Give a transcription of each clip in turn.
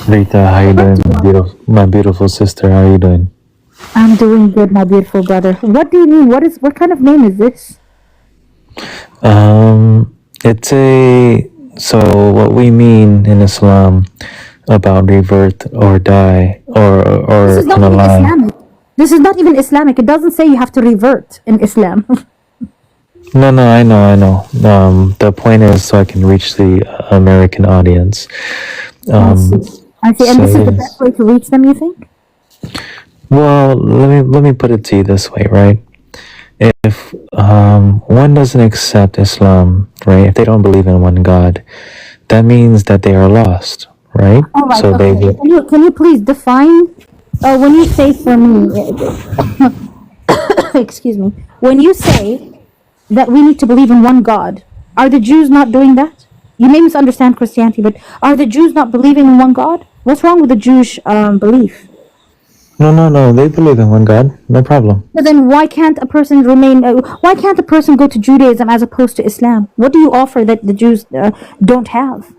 Rita, how you doing, my beautiful sister? How you doing? I'm doing good, my beautiful brother. What do you mean? What kind of name is this? It's a so what we mean in Islam about revert or die This is or not even unalive. Islamic. This is not even Islamic. It doesn't say you have to revert in Islam. No, I know. The point is so I can reach the American audience. I see. Um, I see. And so this is the yes. best way to reach them, you think? Well, let me put it to you this way, right? If one doesn't accept Islam, right? If they don't believe in one God, that means that they are lost, right? All right. So they Okay. would. Can you please define? When you say for me, excuse me. When you say that we need to believe in one God, are the Jews not doing that? You may misunderstand Christianity, but are the Jews not believing in one God? What's wrong with the Jewish belief? No. They believe in one God. No problem. So then why can't a person remain, why can't a person go to Judaism as opposed to Islam? What do you offer that the Jews don't have?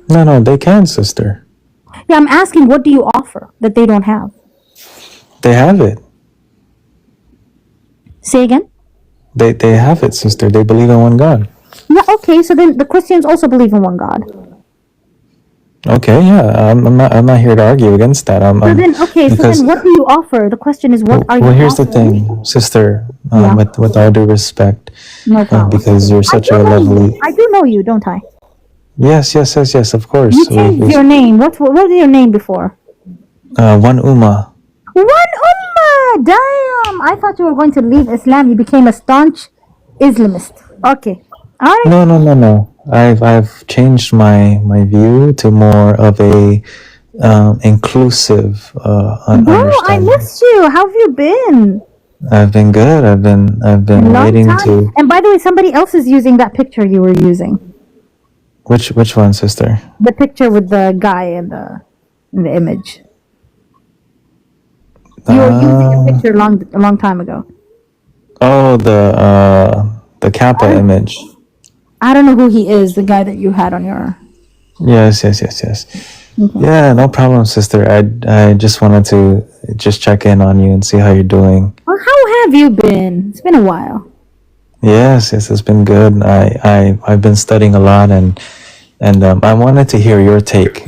No. They can, sister. Yeah, I'm asking, what do you offer that they don't have? They have it. Say again? They have it, sister. They believe in one God. Yeah, okay, so then the Christians also believe in one God. Okay, yeah. I'm not here to argue against that. So then, okay, so Because then what do you offer? The question is, what are you here's the offering? thing, sister. Yeah, With all due respect, no problem. because you're I such do a know you. lovely. I do know you, don't I? Yes. Of You course. changed your name. What was your name before? One ummah. One Ummah! Damn! I thought you were going to leave Islam. You became a staunch Islamist. Okay. Alright. No. I've changed my view to more of a inclusive Bro, I understanding. missed you. How have you been? I've been good. I've been Long waiting time. to. And by the way, somebody else is using that picture you were using. Which one, sister? The picture with the guy in the image. You were using a Uh, picture a long time ago. oh, the Kappa image. I don't know who he is, the guy that you had on your. Yes. Okay. Yeah, no problem, sister. I just wanted to just check in on you and see how you're doing. Well, how have you been? It's been a while. Yes, it's been good. I've been studying a lot and I wanted to hear your take.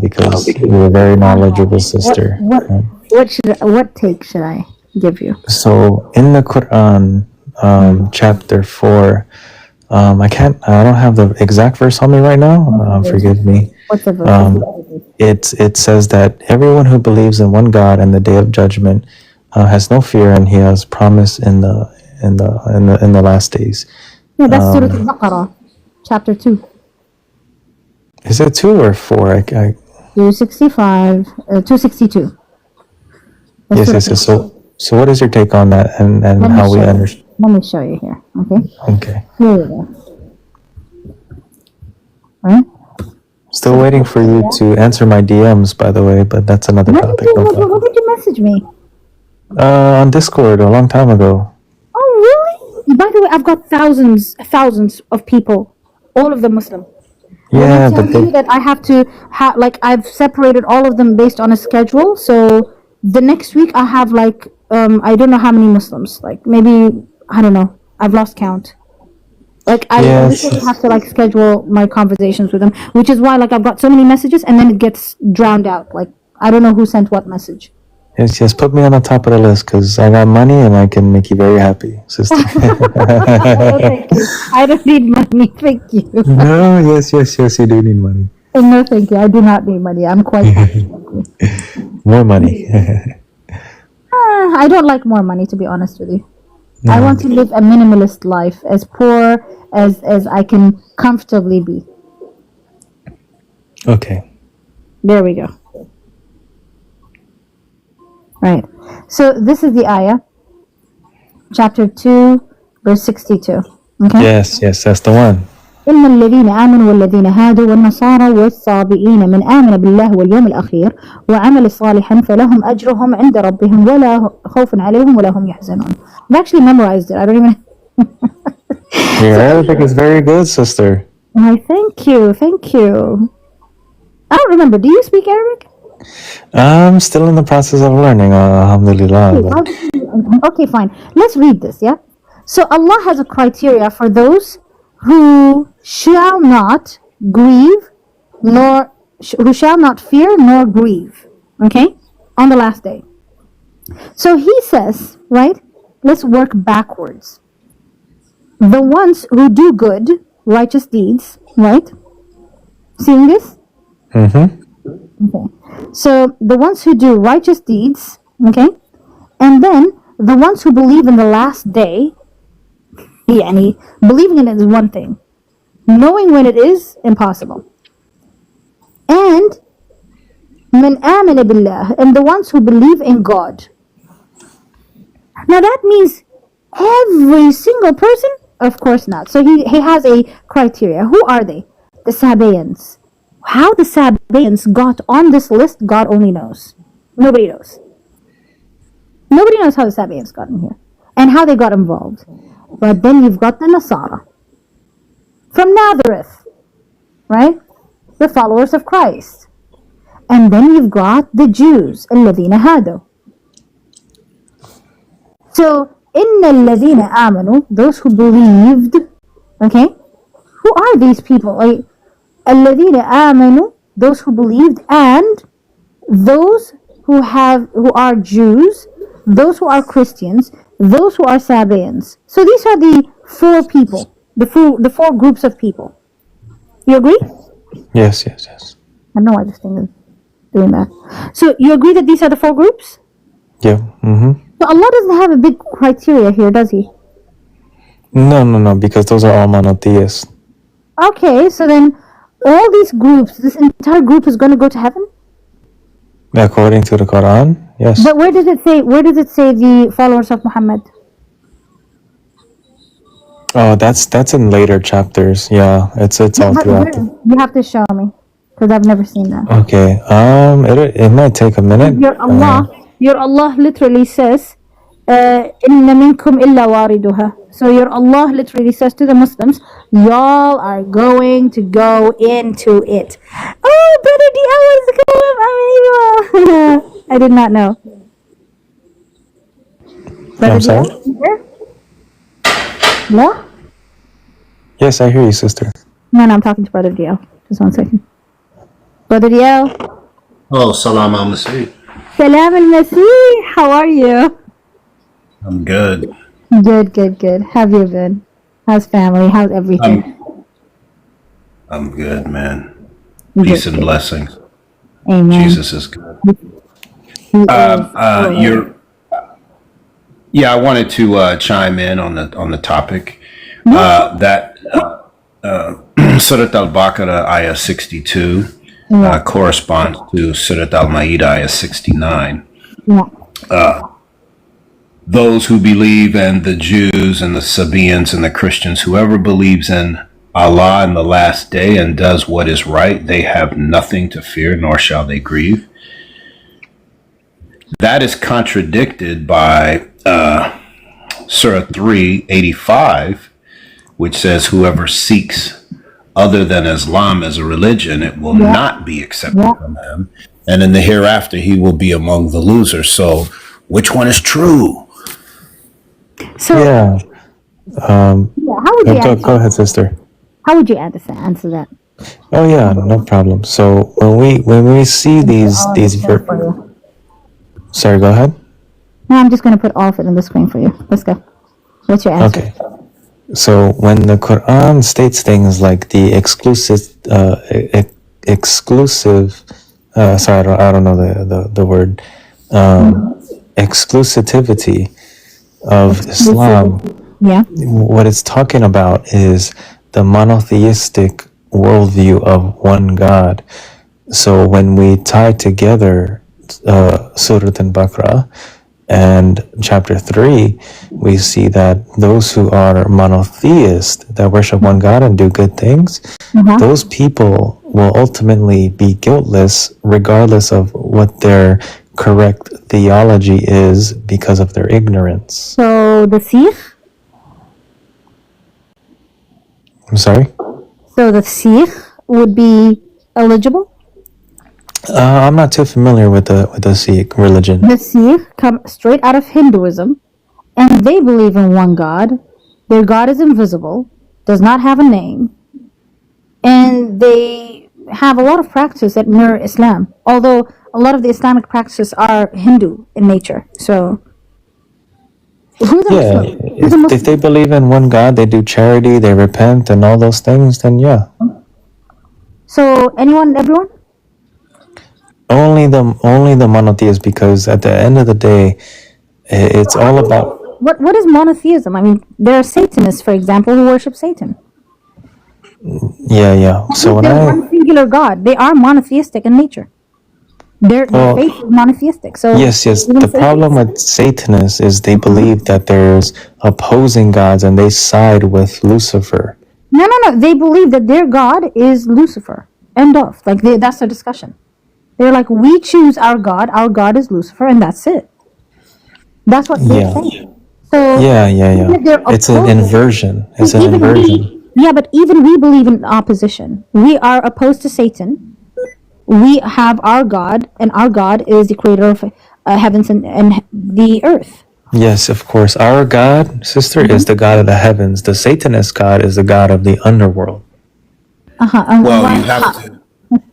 Because you're a very knowledgeable sister. What take should I give you? So in the Quran, chapter 4, I don't have the exact verse on me right now. Forgive me. What's the verse? It says that everyone who believes in one God and the day of judgment has no fear, and He has promise in the last days. Yeah, that's Surah Al-Baqarah, chapter 2. Is it 2 or 4? 265, 262. That's Yes. So what is your take on that and how we understand? Let me show you here, okay? Okay. Here we go. Right? Still waiting for you to answer my DMs, by the way, but that's another topic. No problem. When did you message me? On Discord a long time ago. Oh, really? By the way, I've got thousands of people, all of them Muslim. Yeah, When I but tell you that I have to I've separated all of them based on a schedule. So the next week I have I don't know how many Muslims. Like maybe I don't know. I've lost count. I literally have to schedule my conversations with them, which is why I've got so many messages and then it gets drowned out. I don't know who sent what message. Yes. Put me on the top of the list because I got money and I can make you very happy, sister. Oh, thank you. I don't need money. Thank you. No, yes. You do need money. No, thank you. I do not need money. I'm quite happy. More money. I don't like more money, to be honest with you. No. I want to live a minimalist life, as poor as I can comfortably be. Okay. There we go. Right. So this is the ayah, chapter 2, verse 62. Okay? Yes, that's the one. إن الذين آمنوا والذين هادوا والنصارى والصابئين من آمن بالله واليوم الأخير وعمل صالحا فلهم أجرهم عند ربهم ولا خوف عليهم ولا هم يحزنون. I've actually memorized it. I don't even. Your Arabic is very good, sister. Why, thank you. I don't remember. Do you speak Arabic? I'm still in the process of learning, alhamdulillah. But Okay, fine. Let's read this, yeah? So Allah has a criteria for those who shall not grieve, nor who shall not fear nor grieve, okay? On the last day. So he says, right? Let's work backwards. The ones who do good, righteous deeds, right? Seeing this? mm-hmm. Okay. So the ones who do righteous deeds, okay? And then the ones who believe in the last day, yani, believing in it is one thing. Knowing when it is, impossible. And من آمن بالله, and the ones who believe in God. Now that means every single person? Of course not. So he has a criteria. Who are they? The Sabaeans. How the Sabaeans got on this list, God only knows. Nobody knows. Nobody knows how the Sabaeans got in here and how they got involved. But then you've got the Nasara from Nazareth, right? The followers of Christ. And then you've got the Jews, الذين هادوا. So, إن الذين آمنوا, those who believed, okay? Who are these people? Like, الذين آمنوا, those who believed, and those who are Jews, those who are Christians, those who are Sabaeans. So these are the four people, the four groups of people. You agree? Yes. I don't know why this thing is doing that. So you agree that these are the four groups? Yeah. Mm-hmm. So Allah doesn't have a big criteria here, does he? No, because those are all monotheists. Okay, so then all these groups, this entire group is going to go to heaven? According to the Quran, yes. But where does it say the followers of Muhammad? Oh, that's in later chapters. Yeah, it's all throughout. You have to show me, because I've never seen that. Okay. It might take a minute. Your Allah literally says, "Inna minkum illa wariduha." So your Allah literally says to the Muslims, "Y'all are going to go into it." Oh, Brother DL wants to come up. I did not know. I'm sorry? No? Yes, I hear you, sister. No, I'm talking to Brother DL. Just 1 second. Brother DL. Oh, salam al-Masih. Salam al-Masih. How are you? I'm good. Good. How have you been? How's family? How's everything? I'm good, man. Peace and blessings. Amen. Jesus is good. I wanted to chime in on the topic that Surat al-Baqarah ayah 62 corresponds to Surat al-Ma'idah ayah 69. Yeah. Those who believe in the Jews and the Sabaeans and the Christians, whoever believes in Allah and the last day and does what is right, they have nothing to fear, nor shall they grieve. That is contradicted by Surah 3:85, which says, whoever seeks other than Islam as a religion, it will not be accepted from him. And in the hereafter, he will be among the losers. So which one is true? So, Yeah. how would you Go ahead, sister. How would you answer that? Oh yeah, no problem. So when we see these sorry, go ahead. No, I'm just going to put all of it in the screen for you. Let's go. What's your answer? Okay. So when the Quran states things like the exclusive, sorry, I don't know the word, exclusivity of Islam, what it's talking about is the monotheistic worldview of one God. So when we tie together Surat al-Baqarah and chapter 3, we see that those who are monotheist, that worship one God and do good things, those people will ultimately be guiltless regardless of what their correct theology is because of their ignorance. So the Sikh? I'm sorry? So the Sikh would be eligible? I'm not too familiar with the Sikh religion. The Sikh come straight out of Hinduism, and they believe in one God. Their God is invisible, does not have a name, and they have a lot of practices that mirror Islam. Although a lot of the Islamic practices are Hindu in nature. So, who's a Yeah, Muslim? Who's a if Muslim? they believe in one God, they do charity, they repent, and all those things. Then yeah, So, anyone, everyone? only the monotheists, because at the end of the day, it's all about. What is monotheism? I mean, there are Satanists, for example, who worship Satan. Yeah. So when They're I one singular God. They are monotheistic in nature. Their well, faith is monotheistic. So yes. even The problem Satanists, with Satanists is they believe that there's opposing gods and they side with Lucifer. no. They believe that their God is Lucifer. End of. Like that's the discussion. They're like, we choose our God. Our God is Lucifer, and that's it. That's what they're Yeah, saying. So yeah. even if they're It's an opposed, inversion. It's an even inversion. yeah, but even we believe in opposition. We are opposed to Satan. We have our God, and our God is the creator of heavens and the earth. Yes, of course. Our God, sister, is the God of the heavens. The Satanist God is the God of the underworld. Well, you have to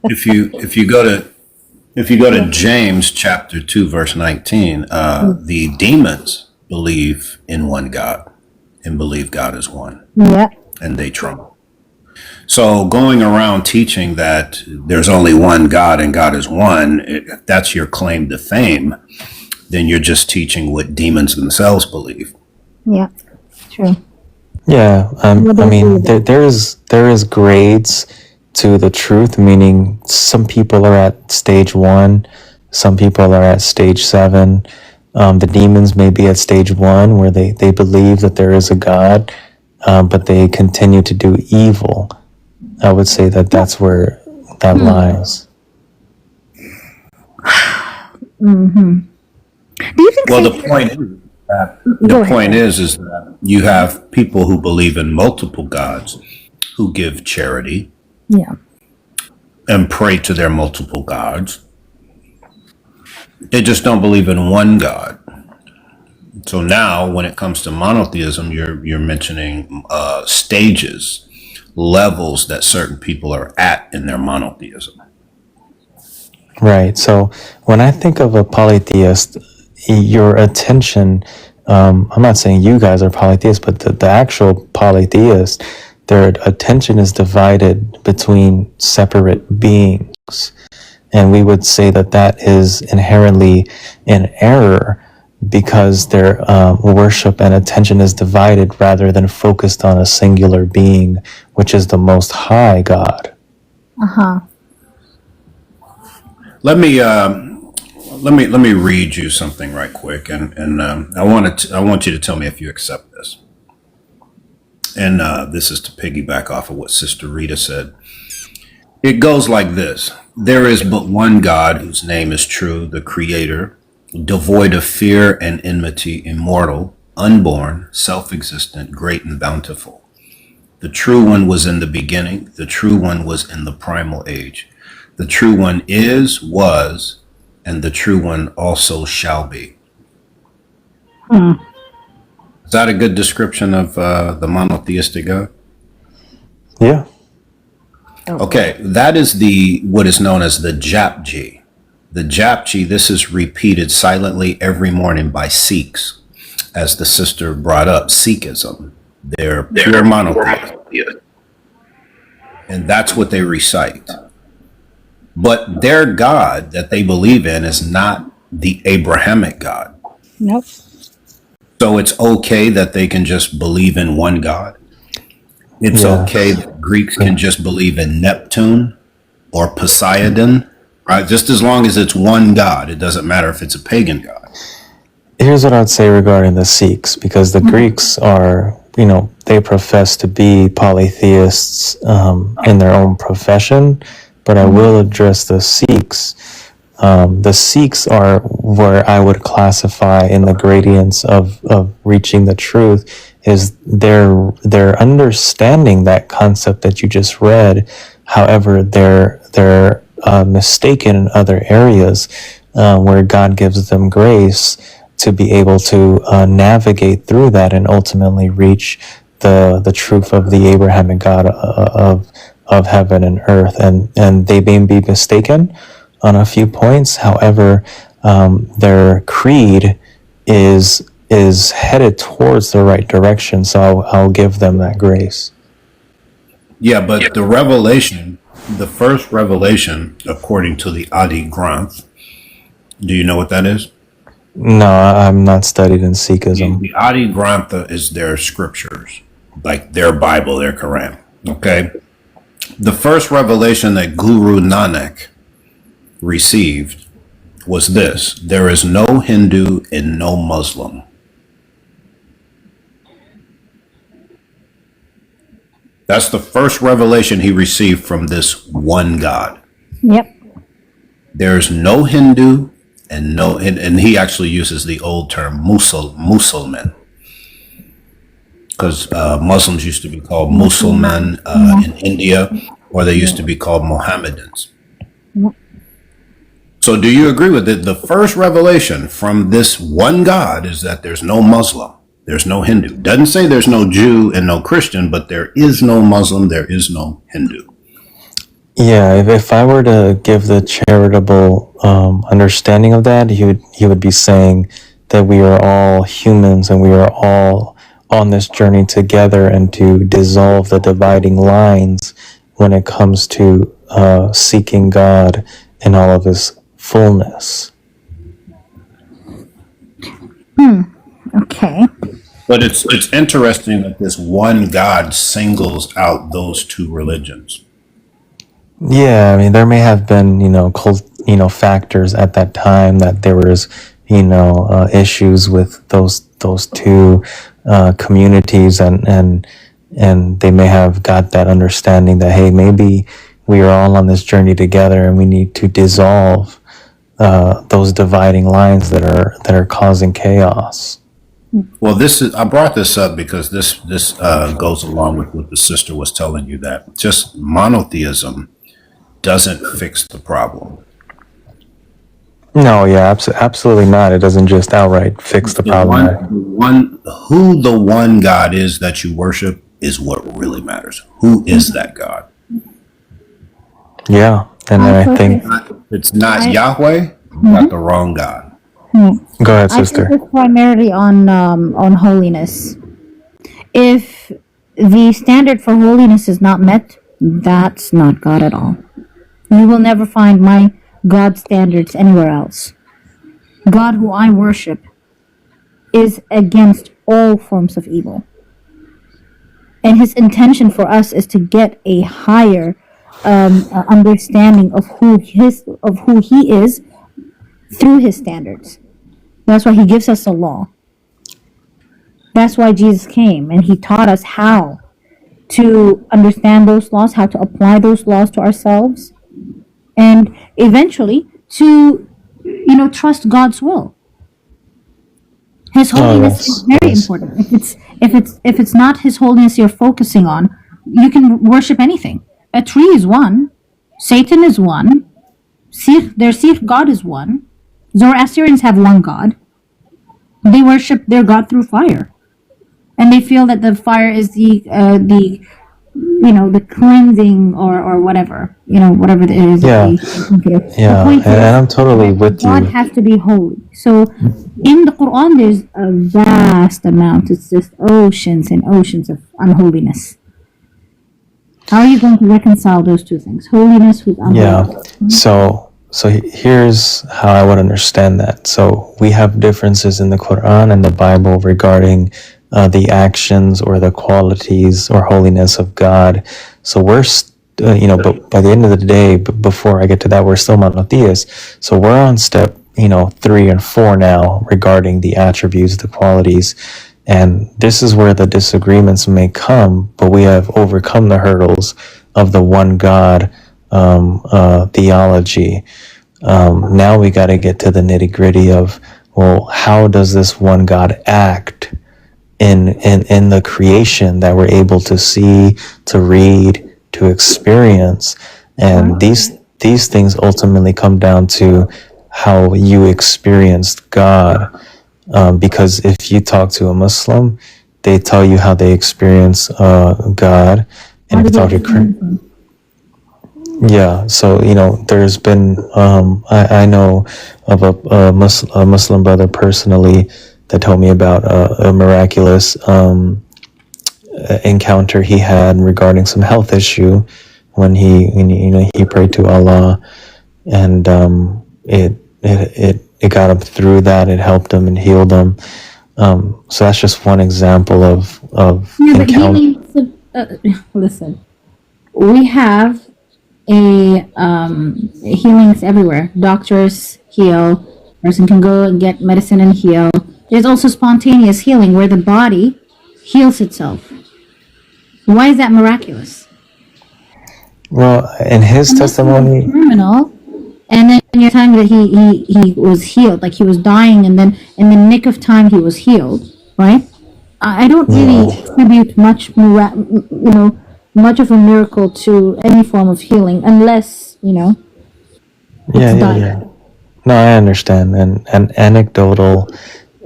if you go to James chapter 2 verse 19, the demons believe in one God and believe God is one, Yeah. and they tremble. So going around teaching that there's only one God and God is one, if that's your claim to fame, then you're just teaching what demons themselves believe. Yeah. True. Yeah, What do I you mean, believe in? there is grades to the truth, meaning some people are at stage 1, some people are at stage 7. The demons may be at stage 1, where they believe that there is a God, but they continue to do evil. I would say that that's where that lies. Do you think Well, Satan? the Go ahead. point is that you have people who believe in multiple gods, who give charity Yeah. and pray to their multiple gods. They just don't believe in one God. So now, when it comes to monotheism, you're mentioning stages, levels that certain people are at in their monotheism. Right. So when I think of a polytheist, your attention, I'm not saying you guys are polytheists, but the actual polytheist, their attention is divided between separate beings. And we would say that that is inherently an error, because their worship and attention is divided rather than focused on a singular being, which is the Most High God. Let me let me read you something right quick, and I want you to tell me if you accept this. And this is to piggyback off of what Sister Rita said. It goes like this: there is but one God, whose name is true, the Creator, devoid of fear and enmity, immortal, unborn, self-existent, great and bountiful. The true one was in the beginning. The true one was in the primal age. The true one is, was, and the true one also shall be. Is that a good description of the monotheistic God? Yeah. Okay, that is what is known as the Japji. The Japji, this is repeated silently every morning by Sikhs, as the sister brought up, Sikhism. They're pure monotheists, and that's what they recite. But their God that they believe in is not the Abrahamic God. Nope. So it's okay that they can just believe in one God. It's Yeah. okay that Greeks can just believe in Neptune or Poseidon, right? Just as long as it's one God. It doesn't matter if it's a pagan God. Here's what I'd say regarding the Sikhs, because the Greeks are, they profess to be polytheists in their own profession, but I will address the Sikhs. The Sikhs are where I would classify in the gradients of reaching the truth, is they're understanding that concept that you just read. However, their mistaken in other areas, where God gives them grace to be able to navigate through that and ultimately reach the truth of the Abrahamic God of heaven and earth, and they may be mistaken on a few points. However, their creed is headed towards the right direction, so I'll give them that grace. Yeah, but the revelation, the first revelation, according to the Adi Granth, do you know what that is? No, I'm not studied in Sikhism. The Adi Grantha is their scriptures, like their Bible, their Quran. Okay? The first revelation that Guru Nanak received was this: there is no Hindu and no Muslim. That's the first revelation he received from this one God. Yep. There's no Hindu and no, and he actually uses the old term Musulman, because Muslims used to be called Musulman in India, or they used to be called Mohammedans. So do you agree with it? The first revelation from this one God is that there's no Muslim, there's no Hindu. Doesn't say there's no Jew and no Christian, but there is no Muslim, there is no Hindu. Yeah, if I were to give the charitable understanding of that, he would be saying that we are all humans and we are all on this journey together, and to dissolve the dividing lines when it comes to seeking God in all of His fullness. Okay. But it's interesting that this one God singles out those two religions. Yeah, I mean, there may have been, factors at that time that there was, issues with those two communities, and they may have got that understanding that, hey, maybe we are all on this journey together, and we need to dissolve those dividing lines that are causing chaos. Well, I brought this up because this goes along with what the sister was telling you, that just monotheism doesn't fix the problem. No, yeah, absolutely not. It doesn't just outright fix the problem. Who the one God is that you worship is what really matters. Who is that God? Yeah, and I think it's not Yahweh. You got the wrong God. Go ahead, I sister. focus primarily on holiness. If the standard for holiness is not met, that's not God at all. You will never find my God standards anywhere else. God who I worship is against all forms of evil. And His intention for us is to get a higher understanding of who He is through His standards. That's why He gives us a law. That's why Jesus came and He taught us how to understand those laws, how to apply those laws to ourselves, and eventually to, trust God's will. His holiness is very important. If it's not His holiness you're focusing on, you can worship anything. A tree is one, Satan is one, their Sikh God is one. Zoroastrians have one God. They worship their God through fire, and they feel that the fire is the cleansing or whatever, whatever it is. Yeah, yeah, and I'm totally with you. God has to be holy. So in the Quran, there's a vast amount. It's just oceans and oceans of unholiness. How are you going to reconcile those two things? Holiness with unholiness. Yeah. So here's how I would understand that. So we have differences in the Quran and the Bible regarding the actions or the qualities or holiness of God. So we're, but by the end of the day, before I get to that, we're still monotheists. So we're on step, 3 and 4 now regarding the attributes, the qualities. And this is where the disagreements may come, but we have overcome the hurdles of the one God theology. Now we got to get to the nitty gritty of, well, how does this one God act in the creation that we're able to see, to read, to experience? And these these things ultimately come down to how you experienced God. Because if you talk to a Muslim, they tell you how they experience God, and if you talk to yeah, so there's been I know of a Muslim brother personally that told me about a miraculous encounter he had regarding some health issue when he prayed to Allah, and it got him through that. It helped him and healed him. So that's just one example of Yeah, but encounter. listen, we have healings everywhere. Doctors heal. Person can go and get medicine and heal. There's also spontaneous healing where the body heals itself. Why is that miraculous? Well, in his testimony, Terminal, and then you're telling me that he was healed, like he was dying, and then in the nick of time he was healed, right? I don't really attribute much much of a miracle to any form of healing, unless yeah. No, I understand, and anecdotal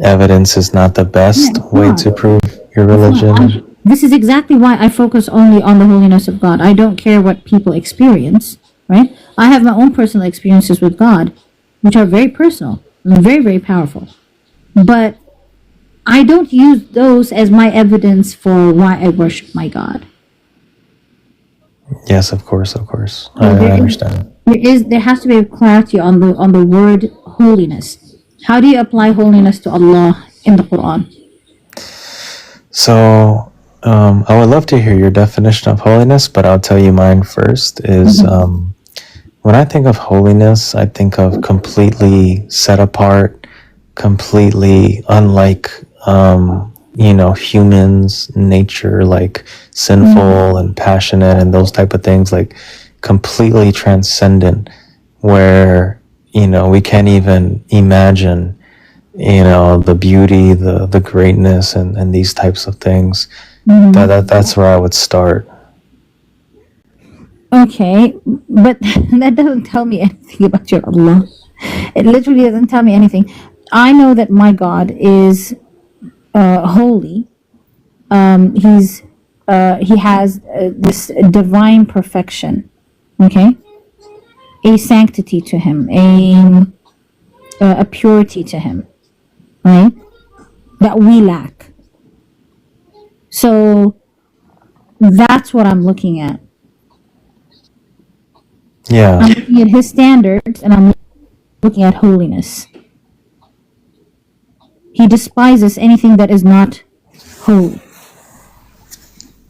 evidence is not the best way to prove your religion. This is exactly why I focus only on the holiness of God. I don't care what people experience, right? I have my own personal experiences with God, which are very personal and very, very powerful. But I don't use those as my evidence for why I worship my God. Yes, of course. I understand. There has to be a clarity on the word holiness. How do you apply holiness to Allah in the Quran? So, I would love to hear your definition of holiness, but I'll tell you mine first. Is when I think of holiness, I think of completely set apart, completely unlike humans, nature, like sinful and passionate and those type of things, like completely transcendent, where we can't even imagine the beauty, the greatness, and these types of things. That's where I would start. Okay, but that doesn't tell me anything about your Allah. It literally doesn't tell me anything. I know that my God is holy. He has this divine perfection. Okay, a sanctity to him, a purity to him, right? That we lack. So that's what I'm looking at. Yeah. I'm looking at his standards, and I'm looking at holiness. He despises anything that is not holy.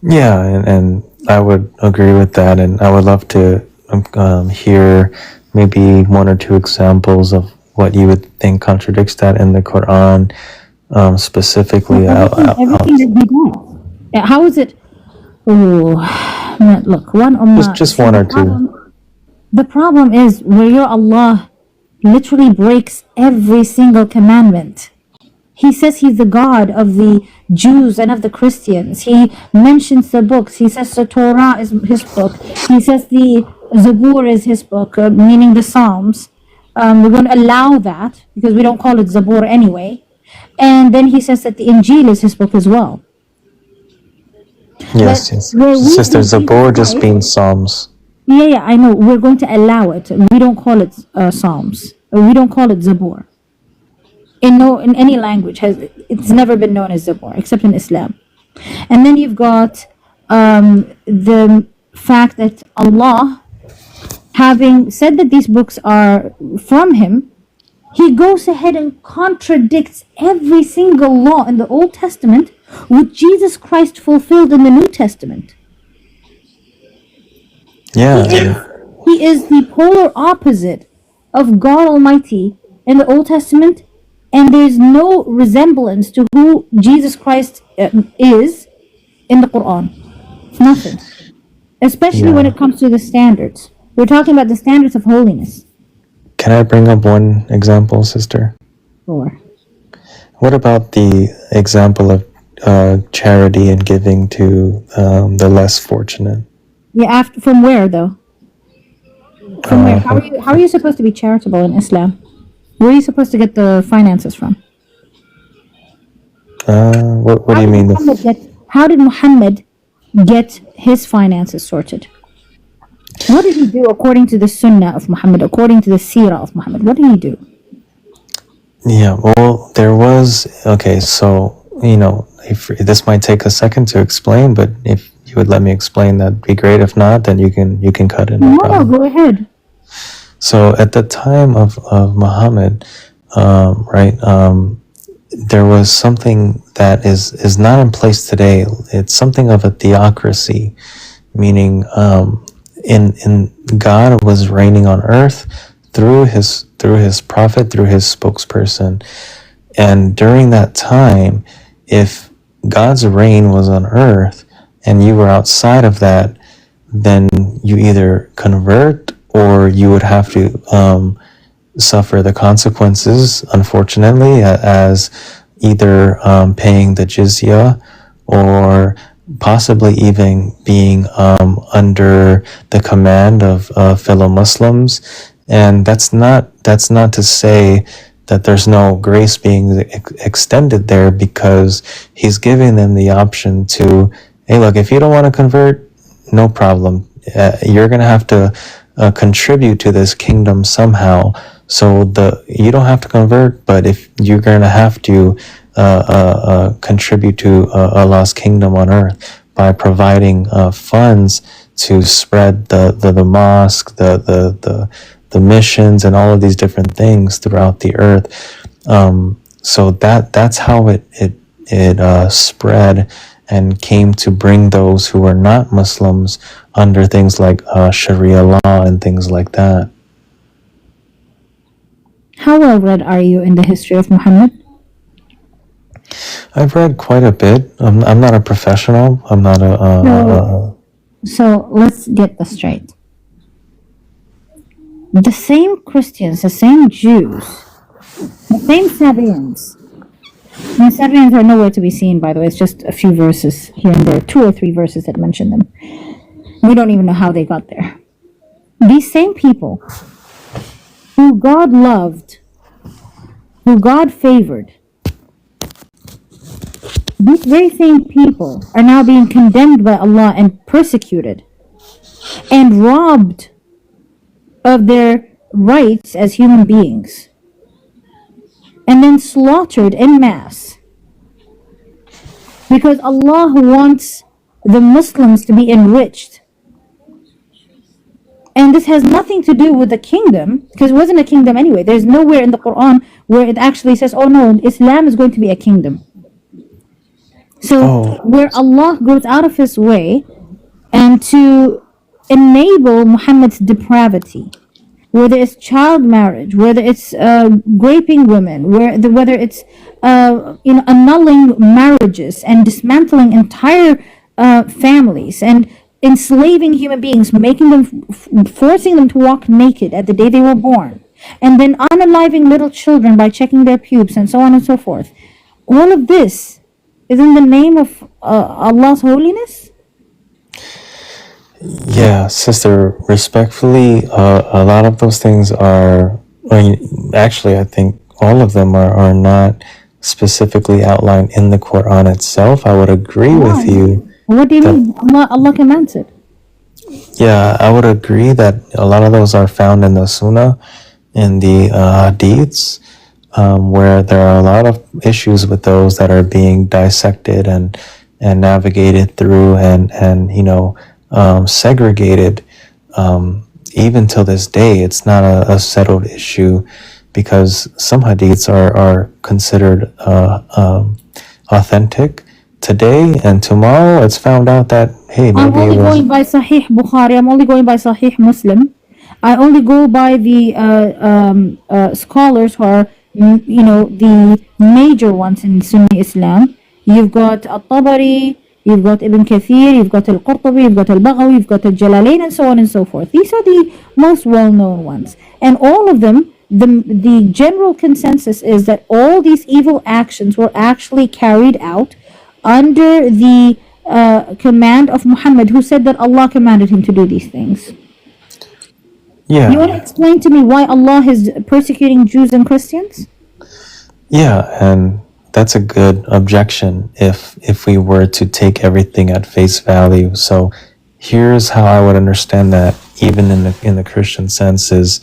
Yeah, and I would agree with that, and I would love to hear maybe one or two examples of what you would think contradicts that in the Quran, specifically. Everything that we do. How is it? Oh, look, one ummah. Just one or two. The problem is where your Allah literally breaks every single commandment. He says he's the God of the Jews and of the Christians. He mentions the books. He says the Torah is his book. He says the Zabur is his book, meaning the Psalms. We're going to allow that because we don't call it Zabur anyway. And then he says that the Injil is his book as well. Yes. Sister, Zabur just means Psalms. Yeah, I know. We're going to allow it. We don't call it Psalms. We don't call it Zabur. In any language it's never been known as Zabur except in Islam. And then you've got the fact that Allah, having said that these books are from him, he goes ahead and contradicts every single law in the Old Testament with Jesus Christ fulfilled in the New Testament. Yeah. He is the polar opposite of God Almighty in the Old Testament, and there's no resemblance to who Jesus Christ is in the Quran. Nothing. Especially when it comes to the standards. We're talking about the standards of holiness. Can I bring up one example, sister? Sure. What about the example of charity and giving to the less fortunate? Yeah, from where though? From where? How are you supposed to be charitable in Islam? Where are you supposed to get the finances from? What do you mean? How did Muhammad get his finances sorted? What did he do according to the Sunnah of Muhammad, according to the Seerah of Muhammad? What did he do? Yeah, well, there was, okay, so, if this might take a second to explain, but if you would let me explain, that'd be great. If not, then you can cut it. No, go ahead. So at the time of Muhammad, right, there was something that is not in place today. It's something of a theocracy, meaning in God was reigning on earth through his prophet, through his spokesperson. And during that time, if God's reign was on earth and you were outside of that, then you either convert or you would have to suffer the consequences, unfortunately, as either paying the jizya or possibly even being under the command of fellow Muslims. And that's not to say that there's no grace being extended there, because he's giving them the option to, hey, look, if you don't want to convert, no problem. You're going to have to contribute to this kingdom somehow. So you don't have to convert, but if you're going to have to contribute to Allah's kingdom on earth by providing funds to spread the mosque, the missions, and all of these different things throughout the earth. So that's how it spread and came to bring those who were not Muslims under things like Sharia law and things like that. How well read are you in the history of Muhammad? I've read quite a bit. I'm not a professional. I'm not So let's get this straight. The same Christians, the same Jews, the same Sabians. And Sabians are nowhere to be seen, by the way. It's just a few verses here and there, 2 or 3 verses that mention them. We don't even know how they got there. These same people who God loved, who God favored, these very same people are now being condemned by Allah and persecuted and robbed of their rights as human beings, and then slaughtered en masse because Allah wants the Muslims to be enriched. And this has nothing to do with the kingdom, because it wasn't a kingdom anyway. There's nowhere in the Quran where it actually says, oh no, Islam is going to be a kingdom. So where Allah goes out of his way and to enable Muhammad's depravity, whether it's child marriage, whether it's raping women, whether it's annulling marriages and dismantling entire families and enslaving human beings, making them, forcing them to walk naked at the day they were born, and then unaliving little children by checking their pubes and so on and so forth. All of this is in the name of Allah's holiness. Yeah, sister, respectfully, a lot of those things are, actually, I think all of them are not specifically outlined in the Quran itself. I would agree with you. What do you mean? Allah commands it. Yeah, I would agree that a lot of those are found in the Sunnah, in the Hadiths, where there are a lot of issues with those that are being dissected and navigated through and segregated. Even till this day, it's not a settled issue, because some hadiths are considered authentic today, and tomorrow it's found out that, hey, maybe I'm only going by Sahih Bukhari. I'm only going by Sahih Muslim. I only go by the scholars who are, the major ones in Sunni Islam. You've got At-Tabari, you've got Ibn Kathir, you've got Al-Qurtubi, you've got Al-Baghawi, you've got Al-Jalalain, and so on and so forth. These are the most well-known ones. And all of them, the general consensus is that all these evil actions were actually carried out under the command of Muhammad, who said that Allah commanded him to do these things. You want Yeah, to explain to me why Allah is persecuting Jews and Christians? yeah, and that's a good objection if we were to take everything at face value. So here's how I would understand that, even in the Christian sense, is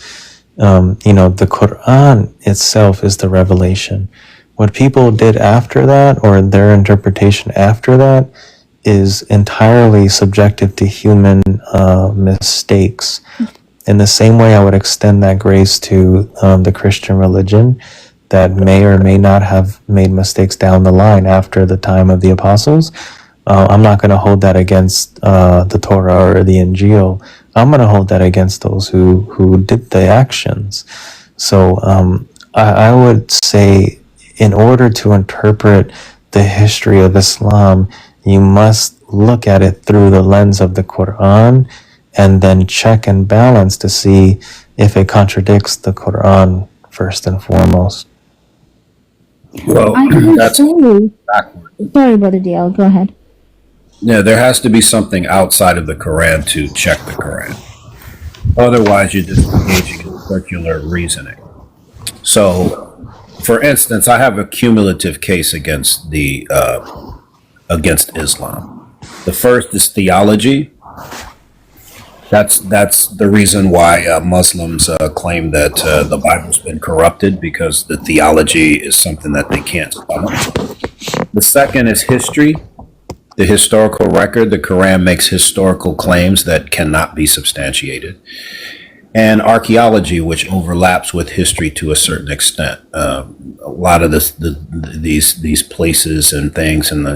the Quran itself is the revelation. What people did after that, or their interpretation after that, is entirely subjective to human mistakes. In the same way, I would extend that grace to the Christian religion, that may or may not have made mistakes down the line after the time of the apostles. I'm not going to hold that against the Torah or the Injil. I'm going to hold that against those who did the actions. So I would say, in order to interpret the history of Islam, you must look at it through the lens of the Quran, and then check and balance to see if it contradicts the Quran first and foremost. Well, I can that's say, backward. sorry, Brother DL, go ahead. Yeah, there has to be something outside of the Quran to check the Quran. Otherwise, you're just engaging in circular reasoning. So, for instance, I have a cumulative case against against Islam. The first is theology. That's the reason why Muslims claim that the Bible's been corrupted, because the theology is something that they can't stomach. The second is history, the historical record. The Quran makes historical claims that cannot be substantiated, and archaeology, which overlaps with history to a certain extent. A lot of these places and things in the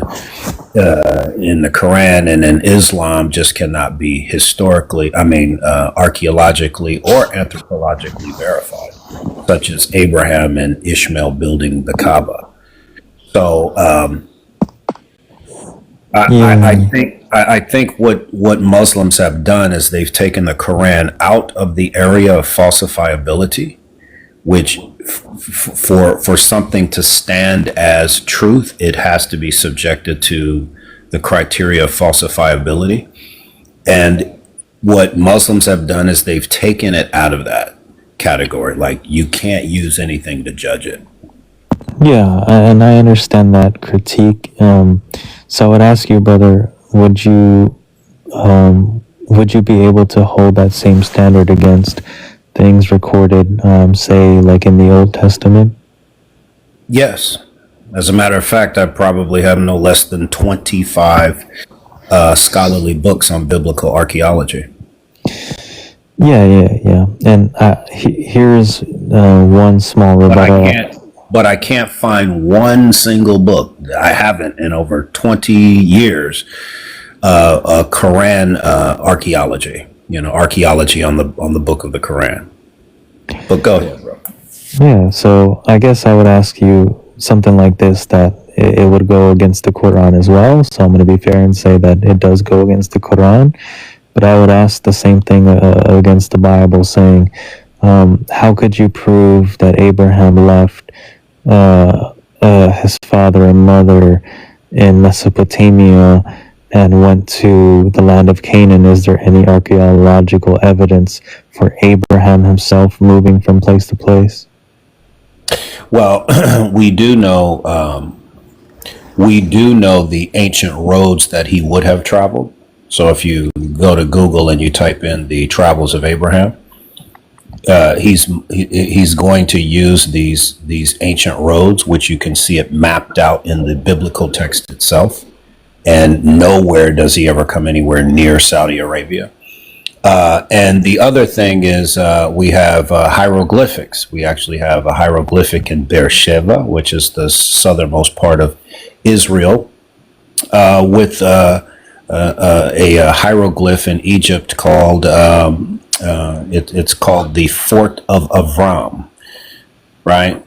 Quran and in Islam just cannot be archaeologically or anthropologically verified, such as Abraham and Ishmael building the Kaaba. So I think what Muslims have done is they've taken the Quran out of the area of falsifiability, which for something to stand as truth, it has to be subjected to the criteria of falsifiability. And what Muslims have done is they've taken it out of that category. Like, you can't use anything to judge it. Yeah, and I understand that critique. So I would ask you, brother, would you be able to hold that same standard against things recorded, say, like in the Old Testament? Yes. As a matter of fact, I probably have no less than 25 scholarly books on biblical archaeology. Yeah. And here's one small rebuttal. But I can't find one single book. I haven't in over 20 years. Quran archaeology. Archaeology on the book of the Quran. But go ahead, bro. Yeah, so I guess I would ask you something like this, that it would go against the Quran as well. So I'm going to be fair and say that it does go against the Quran. But I would ask the same thing against the Bible, saying, how could you prove that Abraham left his father and mother in Mesopotamia and went to the land of Canaan? Is there any archaeological evidence for Abraham himself moving from place to place? Well, we do know the ancient roads that he would have traveled. So if you go to Google and you type in the travels of Abraham, he's going to use these ancient roads, which you can see it mapped out in the biblical text itself. And nowhere does he ever come anywhere near Saudi Arabia. And the other thing is we have hieroglyphics. We actually have a hieroglyphic in Beersheba, which is the southernmost part of Israel, with a hieroglyph in Egypt called it's called the Fort of Avram, right?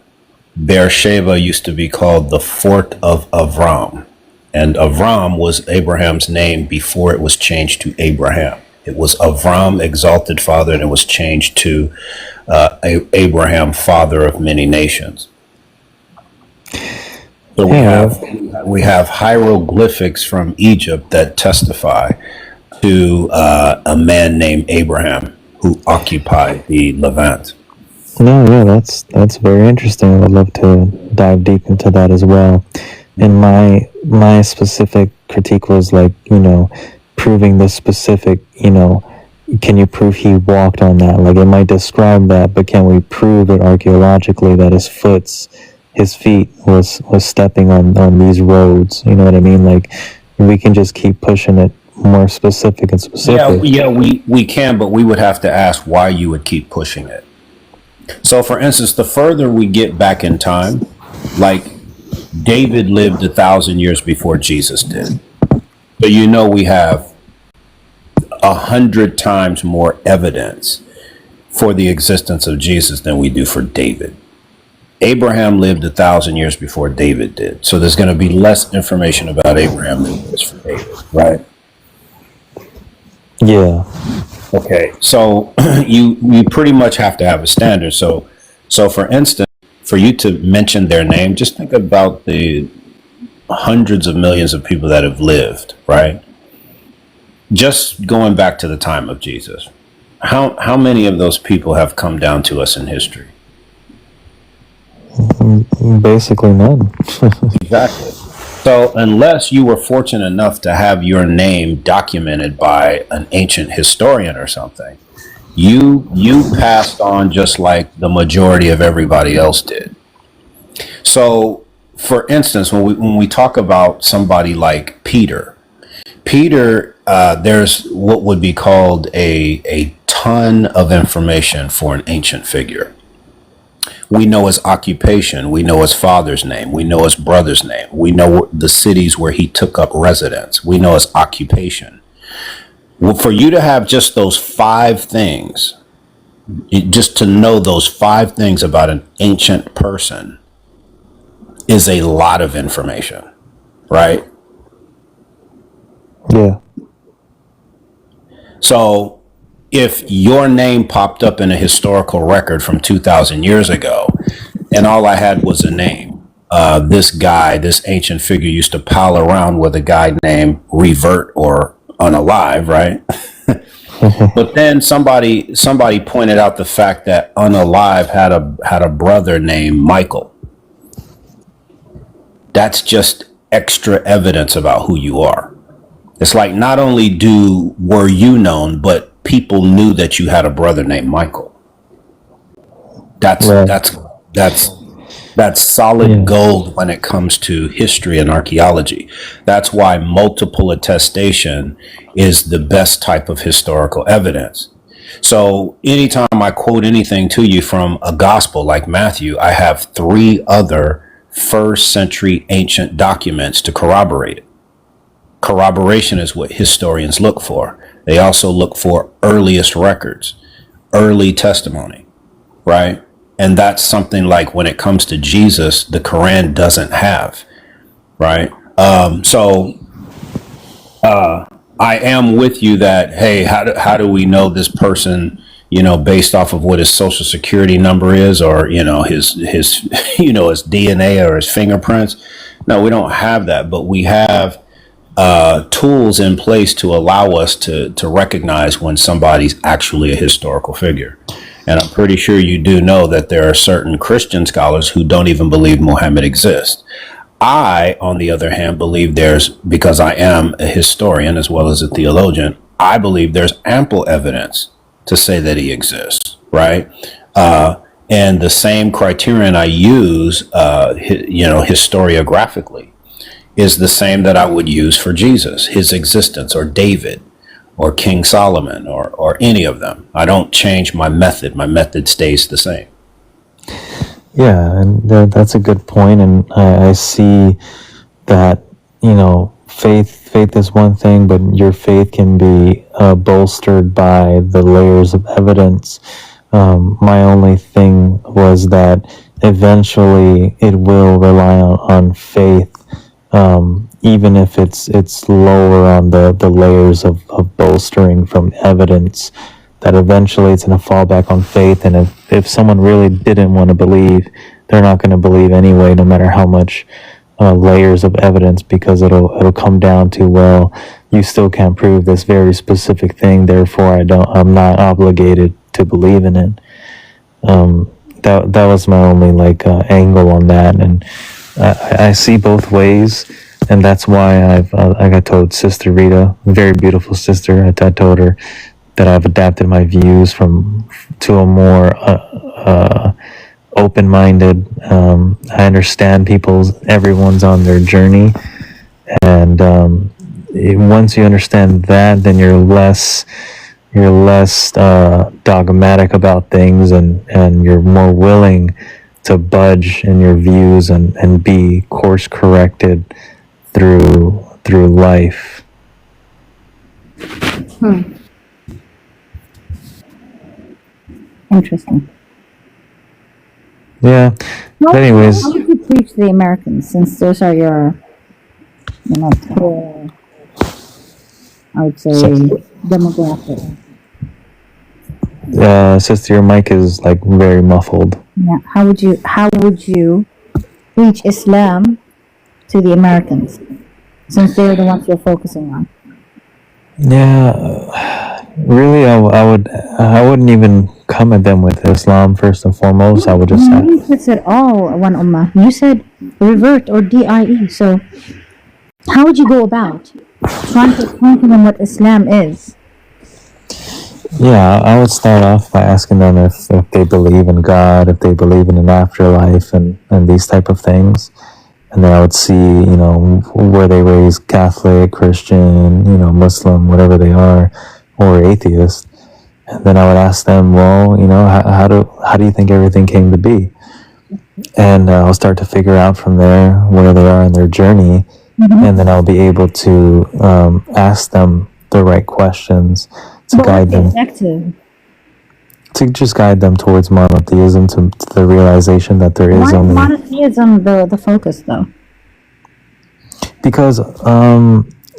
Beersheba used to be called the Fort of Avram, and Avram was Abraham's name before it was changed to Abraham. It was Avram, exalted father, and it was changed to Abraham, father of many nations. So we have hieroglyphics from Egypt that testify to a man named Abraham. who occupied the Levant. No, yeah, that's very interesting. I would love to dive deep into that as well. And my specific critique was like, proving the specific, can you prove he walked on that? Like, it might describe that, but can we prove it archaeologically that his feet was stepping on these roads? You know what I mean? Like, we can just keep pushing it more specific and specific. Yeah, we can, but we would have to ask why you would keep pushing it. So, for instance, the further we get back in time, like David lived 1,000 years before Jesus did. So, we have 100 times more evidence for the existence of Jesus than we do for David. Abraham lived 1,000 years before David did. So there's going to be less information about Abraham than there is for David, right? Yeah. Okay. So you pretty much have to have a standard. So for instance, for you to mention their name, just think about the hundreds of millions of people that have lived, right? Just going back to the time of Jesus. How many of those people have come down to us in history? Basically none. Exactly. So unless you were fortunate enough to have your name documented by an ancient historian or something, you passed on just like the majority of everybody else did. So, for instance, when we talk about somebody like Peter, there's what would be called a ton of information for an ancient figure. We know his occupation. We know his father's name. We know his brother's name. We know the cities where he took up residence. We know his occupation. Well, for you to have just those 5 things, just to know those 5 things about an ancient person is a lot of information, right? Yeah. So if your name popped up in a historical record from 2,000 years ago, and all I had was a name, this ancient figure used to pal around with a guy named Revert or Unalive, right? But then somebody pointed out the fact that Unalive had a brother named Michael. That's just extra evidence about who you are. It's like not only were you known, but people knew that you had a brother named Michael. That's solid gold when it comes to history and archaeology. That's why multiple attestation is the best type of historical evidence. So anytime I quote anything to you from a gospel like Matthew, I have 3 other first century ancient documents to corroborate it. Corroboration is what historians look for. They also look for earliest records, early testimony, right? And that's something like when it comes to Jesus, the Quran doesn't have, right? I am with you that, hey, how do we know this person, based off of what his social security number is, or, his his DNA or his fingerprints? No, we don't have that, but we have tools in place to allow us to recognize when somebody's actually a historical figure. And I'm pretty sure you do know that there are certain Christian scholars who don't even believe Muhammad exists. I, on the other hand, believe because I am a historian as well as a theologian, I believe there's ample evidence to say that he exists, right? And the same criterion I use, historiographically, is the same that I would use for Jesus, his existence, or David, or King Solomon, or any of them. I don't change my method. My method stays the same. Yeah, and that's a good point, and I see that, faith is one thing, but your faith can be bolstered by the layers of evidence. My only thing was that eventually it will rely on faith, even if it's lower on the layers of bolstering from evidence, that eventually it's going to fall back on faith. And if someone really didn't want to believe, they're not going to believe anyway, no matter how much layers of evidence, because it'll come down to, well, you still can't prove this very specific thing. Therefore, I'm not obligated to believe in it. That was my only like angle on that, and I see both ways, and that's why I got told Sister Rita, very beautiful sister. I told her that I've adapted my views to a more open-minded. I understand everyone's on their journey, and once you understand that, then you're less dogmatic about things, and you're more willing to budge in your views and be course corrected through life. Interesting. Yeah. But anyways, How would you preach to the Americans, since those are your, core, I would say, demographic? sister, your mic is like very muffled. Yeah. How would you preach Islam to the Americans, since they're the ones you're focusing on? Yeah, really, I wouldn't even come at them with Islam first and foremost. I would just say, You said all one ummah. You said revert or DIE. So how would you go about trying to explain to them what Islam is? yeah, I would start off by asking them if they believe in God, if they believe in an afterlife, and these type of things. And then I would see, were they raised Catholic, Christian, Muslim, whatever they are, or atheist. And then I would ask them, well, how do you think everything came to be? And I'll start to figure out from there where they are in their journey. Mm-hmm. And then I'll be able to ask them the right questions to guide them. Objective? To just guide them towards monotheism, to the realization that there is only... Why is monotheism the focus, though? Because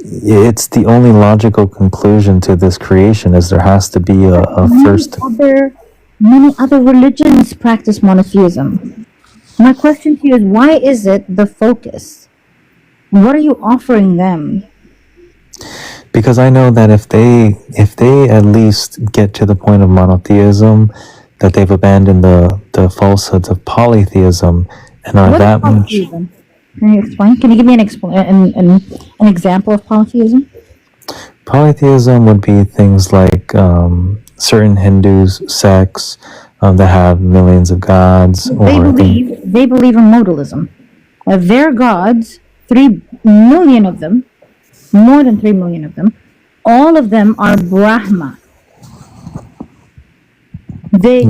it's the only logical conclusion to this creation, is there has to be a first... Many other religions practice monotheism. My question to you is, why is it the focus? What are you offering them? Because I know that if they at least get to the point of monotheism, that they've abandoned the falsehoods of polytheism and are that much. Can you explain? Can you give me an example of polytheism? Polytheism would be things like certain Hindus sects that have millions of gods. They believe in modalism. Their gods, 3 million of them, more than 3 million of them, all of them are Brahma. They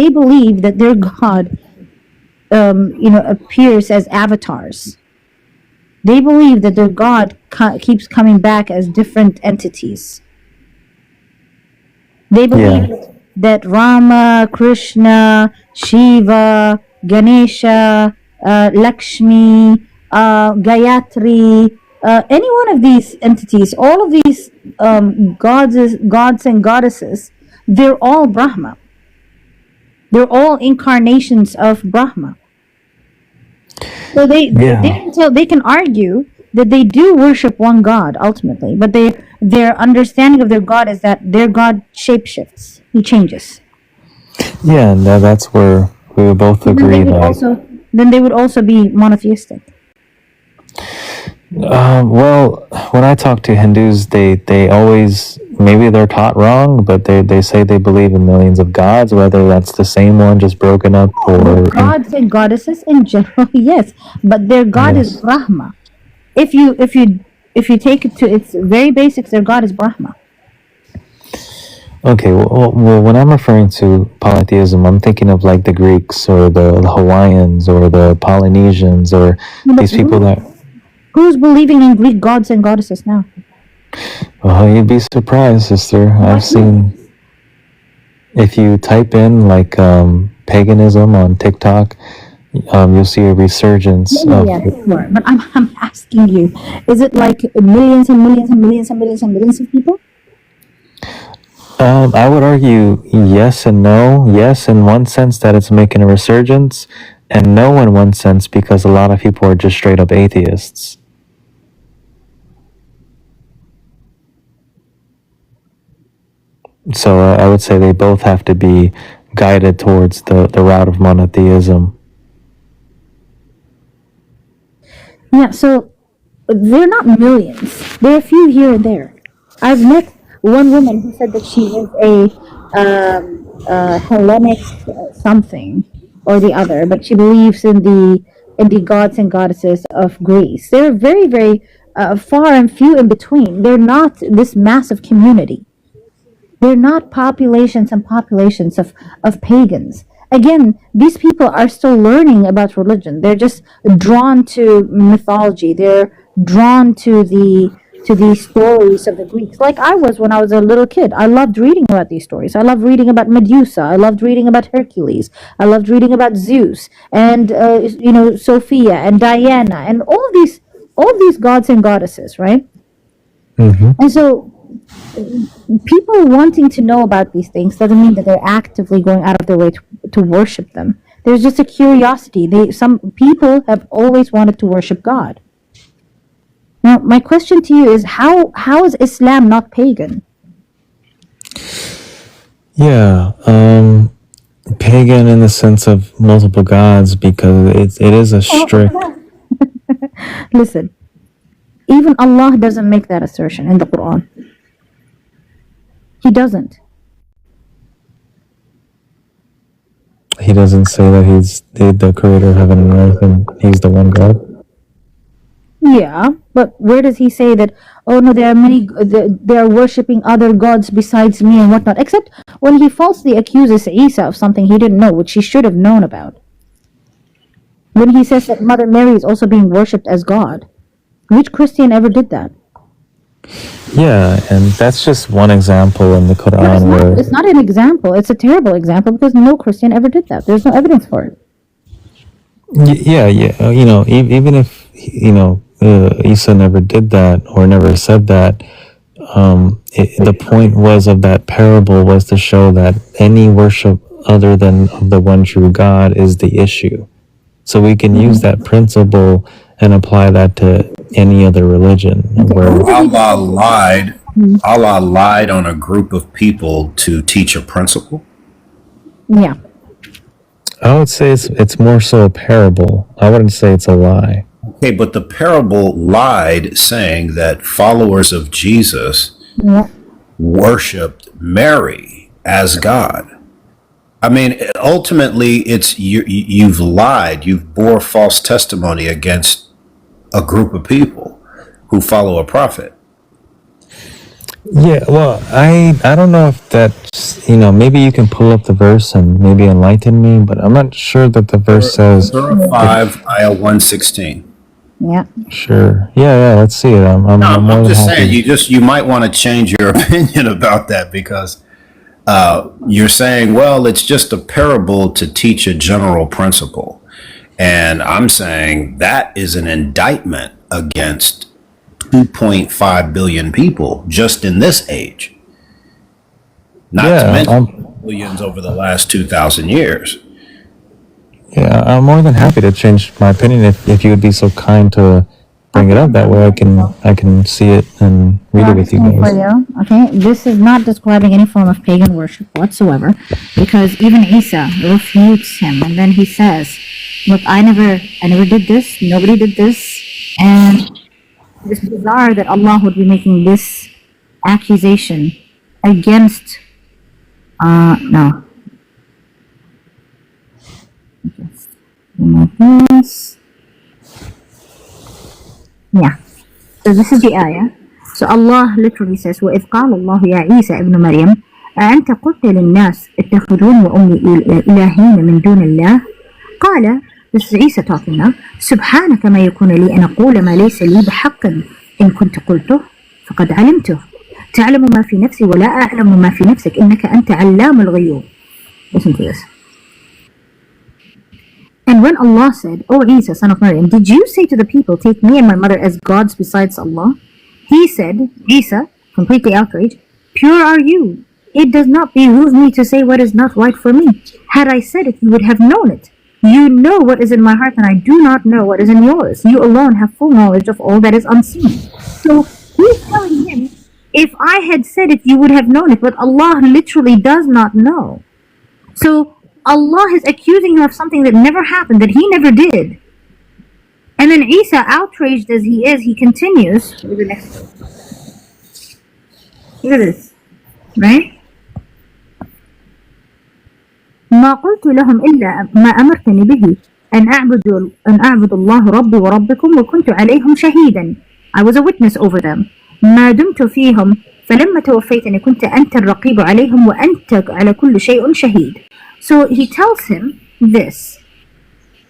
believe that their God, appears as avatars. They believe that their God keeps coming back as different entities. They believe that Rama, Krishna, Shiva, Ganesha, Lakshmi, Gayatri, any one of these entities, all of these gods and goddesses, they're all Brahma. They're all incarnations of Brahma. So they can argue that they do worship one God ultimately, but their understanding of their God is that their God shapeshifts. He changes. Yeah, and that's where we would both agree that. Then they would also be monotheistic. Well, when I talk to Hindus, they always, maybe they're taught wrong, but they say they believe in millions of gods, whether that's the same one just broken up or... Gods and goddesses in general, yes, but their God is Brahma. If you take it to its very basics, their God is Brahma. Okay, well, when I'm referring to polytheism, I'm thinking of like the Greeks or the Hawaiians or the Polynesians or these people that... Who's believing in Greek gods and goddesses now? Oh, you'd be surprised, sister. I've seen... If you type in like paganism on TikTok, you'll see a resurgence of... Sure. But I'm asking you, is it like millions and millions and millions and millions and millions of people? I would argue yes and no. Yes, in one sense that it's making a resurgence, and no in one sense because a lot of people are just straight up atheists. So I would say they both have to be guided towards the route of monotheism. Yeah, so they're not millions. There are a few here and there. I've met one woman who said that she is a Hellenic something or the other, but she believes in the gods and goddesses of Greece. They're very, very far and few in between. They're not this massive community. They're not populations and populations of pagans. Again, these people are still learning about religion. They're just drawn to mythology. They're drawn to the stories of the Greeks, like I was when I was a little kid. I loved reading about these stories. I loved reading about Medusa. I loved reading about Hercules. I loved reading about Zeus and Sophia and Diana and all of these gods and goddesses, right? Mm-hmm. And so people wanting to know about these things doesn't mean that they're actively going out of their way to worship them. There's just a curiosity. Some people have always wanted to worship God. Now, my question to you is how is Islam not pagan? Yeah, pagan in the sense of multiple gods, because it is a strict. Listen, even Allah doesn't make that assertion in the Quran. He doesn't. He doesn't say that he's the creator of heaven and earth and he's the one God. Yeah, but where does he say that, oh no, there are many, they are worshipping other gods besides me and whatnot, except when he falsely accuses Isa of something he didn't know, which he should have known about. When he says that Mother Mary is also being worshipped as God. Which Christian ever did that? Yeah, and that's just one example in the Quran It's not an example. It's a terrible example because no Christian ever did that. There's no evidence for it. Yeah. Even if Isa never did that or never said that, the point was of that parable was to show that any worship other than of the one true God is the issue. So we can use that principle and apply that to any other religion. Where Allah lied on a group of people to teach a principle. Yeah. I would say it's more so a parable. I wouldn't say it's a lie. Okay, but the parable lied, saying that followers of Jesus worshipped Mary as God. I mean, ultimately, it's you've lied. You've bore false testimony against a group of people who follow a prophet. Yeah, well, I don't know if that's, maybe you can pull up the verse and maybe enlighten me, but I'm not sure that the verse says. Surah 5, Ayah 116. Yeah. Sure. Yeah, let's see it. I'm just saying, you might want to change your opinion about that, because you're saying, well, it's just a parable to teach a general principle. And I'm saying that is an indictment against 2.5 billion people just in this age. Not to mention billions over the last 2,000 years. Yeah, I'm more than happy to change my opinion if you would be so kind to bring it up. That way I can see it and read it with you guys. Okay, this is not describing any form of pagan worship whatsoever, because even Isa refutes him, and then he says, look, I never did this, nobody did this, and it's bizarre that Allah would be making this accusation against no. Yeah. So this is the ayah. So Allah literally says, وَإِذْ قَالَ اللَّهُ يَا عِيسَى ابْنُ مَرْيَمَ أَأَنْتَ قُلْتَ لِلنَّاسِ اتَّخِذُونِي وَأُمِّي إِلَٰهَيْنِ مِن دُونِ اللَّهِ قال, this is Isa talking now, سبحانك ما يكون لي أن أقول ما ليس لي بحق إن كنت قلته فقد علمته تعلم ما في نفسي ولا أعلم ما في نفسك إنك أنت علام الغيوب. Listen to this. And when Allah said, O Isa, son of Maryam, did you say to the people, take me and my mother as gods besides Allah? He said, Isa, completely outraged, pure are you. It does not behoove me to say what is not right for me. Had I said it, you would have known it. You know what is in my heart, and I do not know what is in yours. You alone have full knowledge of all that is unseen. So he's telling him, if I had said it, you would have known it. But Allah literally does not know. So Allah is accusing him of something that never happened, that he never did. And then Isa, outraged as he is, he continues. Look at the next one. Look at this. Right? ما قلت لهم إلا ما أمرتني به أن أعبد الله ربي وربكم وكنت عليهم شهيدا. I was a witness over them. ما دمت فيهم فلما توفيتني كنت أنت الرقيب عليهم وأنت على كل شيء شهيد. So he tells him this.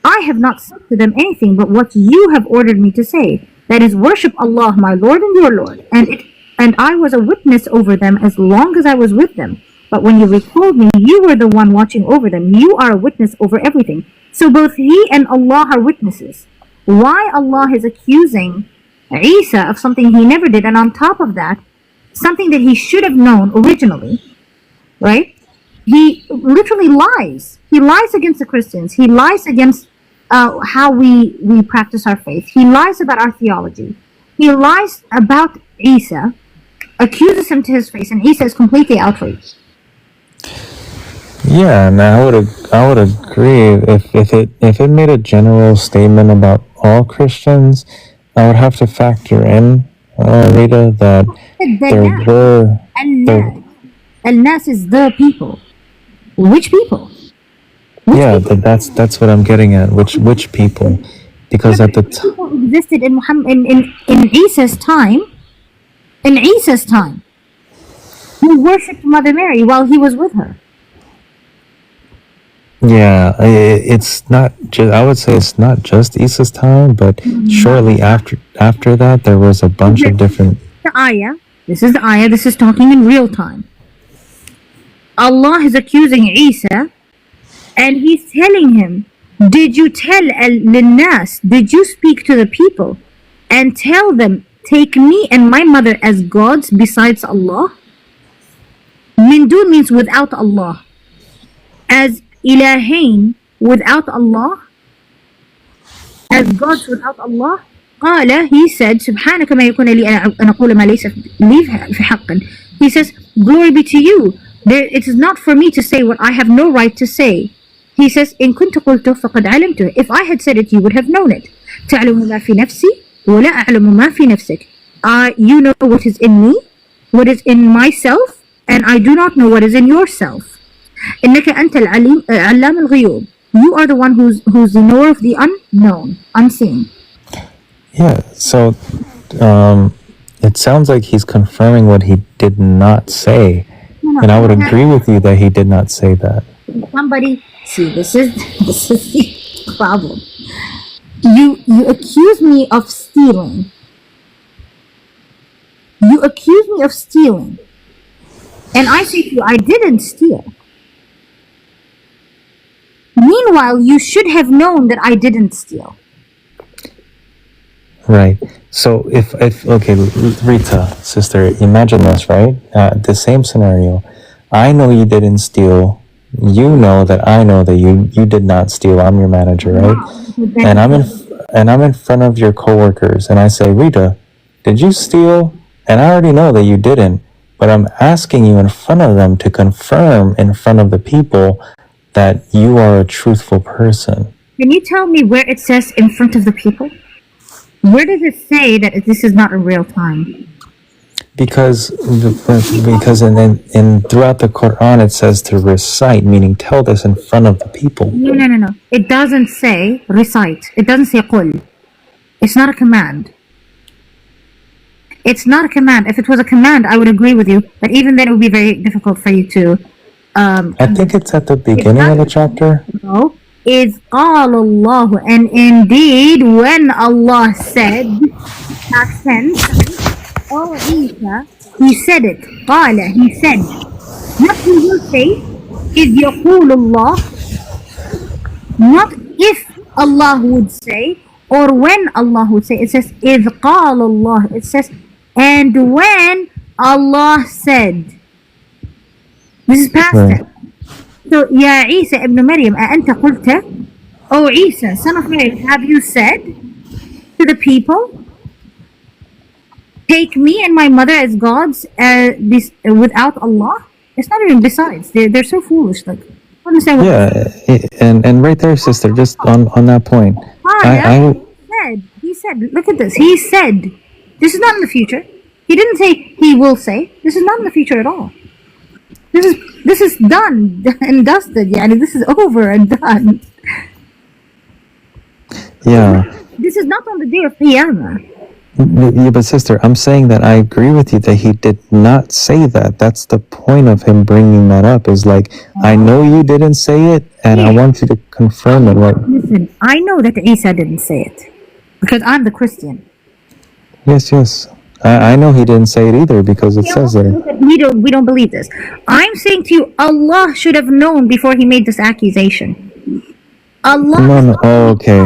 I have not said to them anything but what you have ordered me to say. That is, worship Allah, my Lord and your Lord. And I was a witness over them as long as I was with them. But when you recalled me, you were the one watching over them. You are a witness over everything. So both he and Allah are witnesses. Why Allah is accusing Isa of something he never did, and on top of that, something that he should have known originally, right? He literally lies. He lies against the Christians. He lies against how we practice our faith. He lies about our theology. He lies about Isa, accuses him to his face, and Isa is completely outraged. Yeah, and I would agree if it made a general statement about all Christians, I would have to factor in, Rita, that there were Al-Nas is the people. Which people? That's what I'm getting at. Which people? Because at the time people existed in Muhammad in Isa's time. In Isa's time, who worshipped Mother Mary while he was with her. yeah, it's not just. I would say it's not just Isa's time, but shortly after that, there was a bunch of different. The ayah. This is the ayah. This is talking in real time. Allah is accusing Isa, and he's telling him, did you tell Linnas, did you speak to the people and tell them, take me and my mother as gods besides Allah? Min dun means without Allah. As ilahain, without Allah. As gods without Allah. قال, he said, سبحانك ما يكون لي أن أقول ما ليس لي في حق. He says, glory be to you. It is not for me to say what I have no right to say. He says, إن كنت قلته فقد علمته. If I had said it, you would have known it. تعلم ما في نفسي ولا أعلم ما في نفسك. You know what is in me, what is in myself, and I do not know what is in yourself. إنك أنت علام الغيوب. You are the one who's the knower of the unknown, unseen. Yeah, so it sounds like he's confirming what he did not say. And I would agree with you that he did not say that. Somebody, see, this is the problem. You accuse me of stealing. You accuse me of stealing. And I say to you, I didn't steal. Meanwhile, you should have known that I didn't steal. Right. So if okay, Rita, sister, imagine this, right? The same scenario. I know you didn't steal. You know that I know that you did not steal. I'm your manager, right? And I'm in front of your coworkers, and I say, Rita, did you steal? And I already know that you didn't, but I'm asking you in front of them to confirm in front of the people that you are a truthful person. Can you tell me where it says in front of the people? Where does it say that this is not in real time? Because in throughout the Quran it says to recite, meaning tell this in front of the people. No. It doesn't say recite. It doesn't say qul. It's not a command. It's not a command. If it was a command, I would agree with you. But even then, it would be very difficult for you to. I think it's at the beginning of the chapter. No. Is قال Allah, and indeed when Allah said, past tense, oh Isa, he said it. قال, he said. Not he will say, إذ يقول Allah. Not if Allah would say, or when Allah would say. It says إذ قال Allah. It says, and when Allah said. This is past tense. So, يا عيسى ابن مريم أأنت قلت, O Isa, son of Mary, have you said to the people, take me and my mother as gods without Allah? It's not even besides. They're so foolish. Like, I don't understand what and right there, sister, just on that point, he said, look at this. He said, this is not in the future. He didn't say he will say. This is not in the future at all. This is done and dusted. Yeah, this is over and done. Yeah. This is not on the day of Qiyamah. Yeah, but sister, I'm saying that I agree with you that he did not say that. That's the point of him bringing that up, is like, I know you didn't say it, and I want you to confirm it. Right? Listen, I know that Isa didn't say it because I'm the Christian. Yes. I know he didn't say it either because it says there. We don't believe this. I'm saying to you, Allah should have known before he made this accusation. Allah. No. Oh, okay.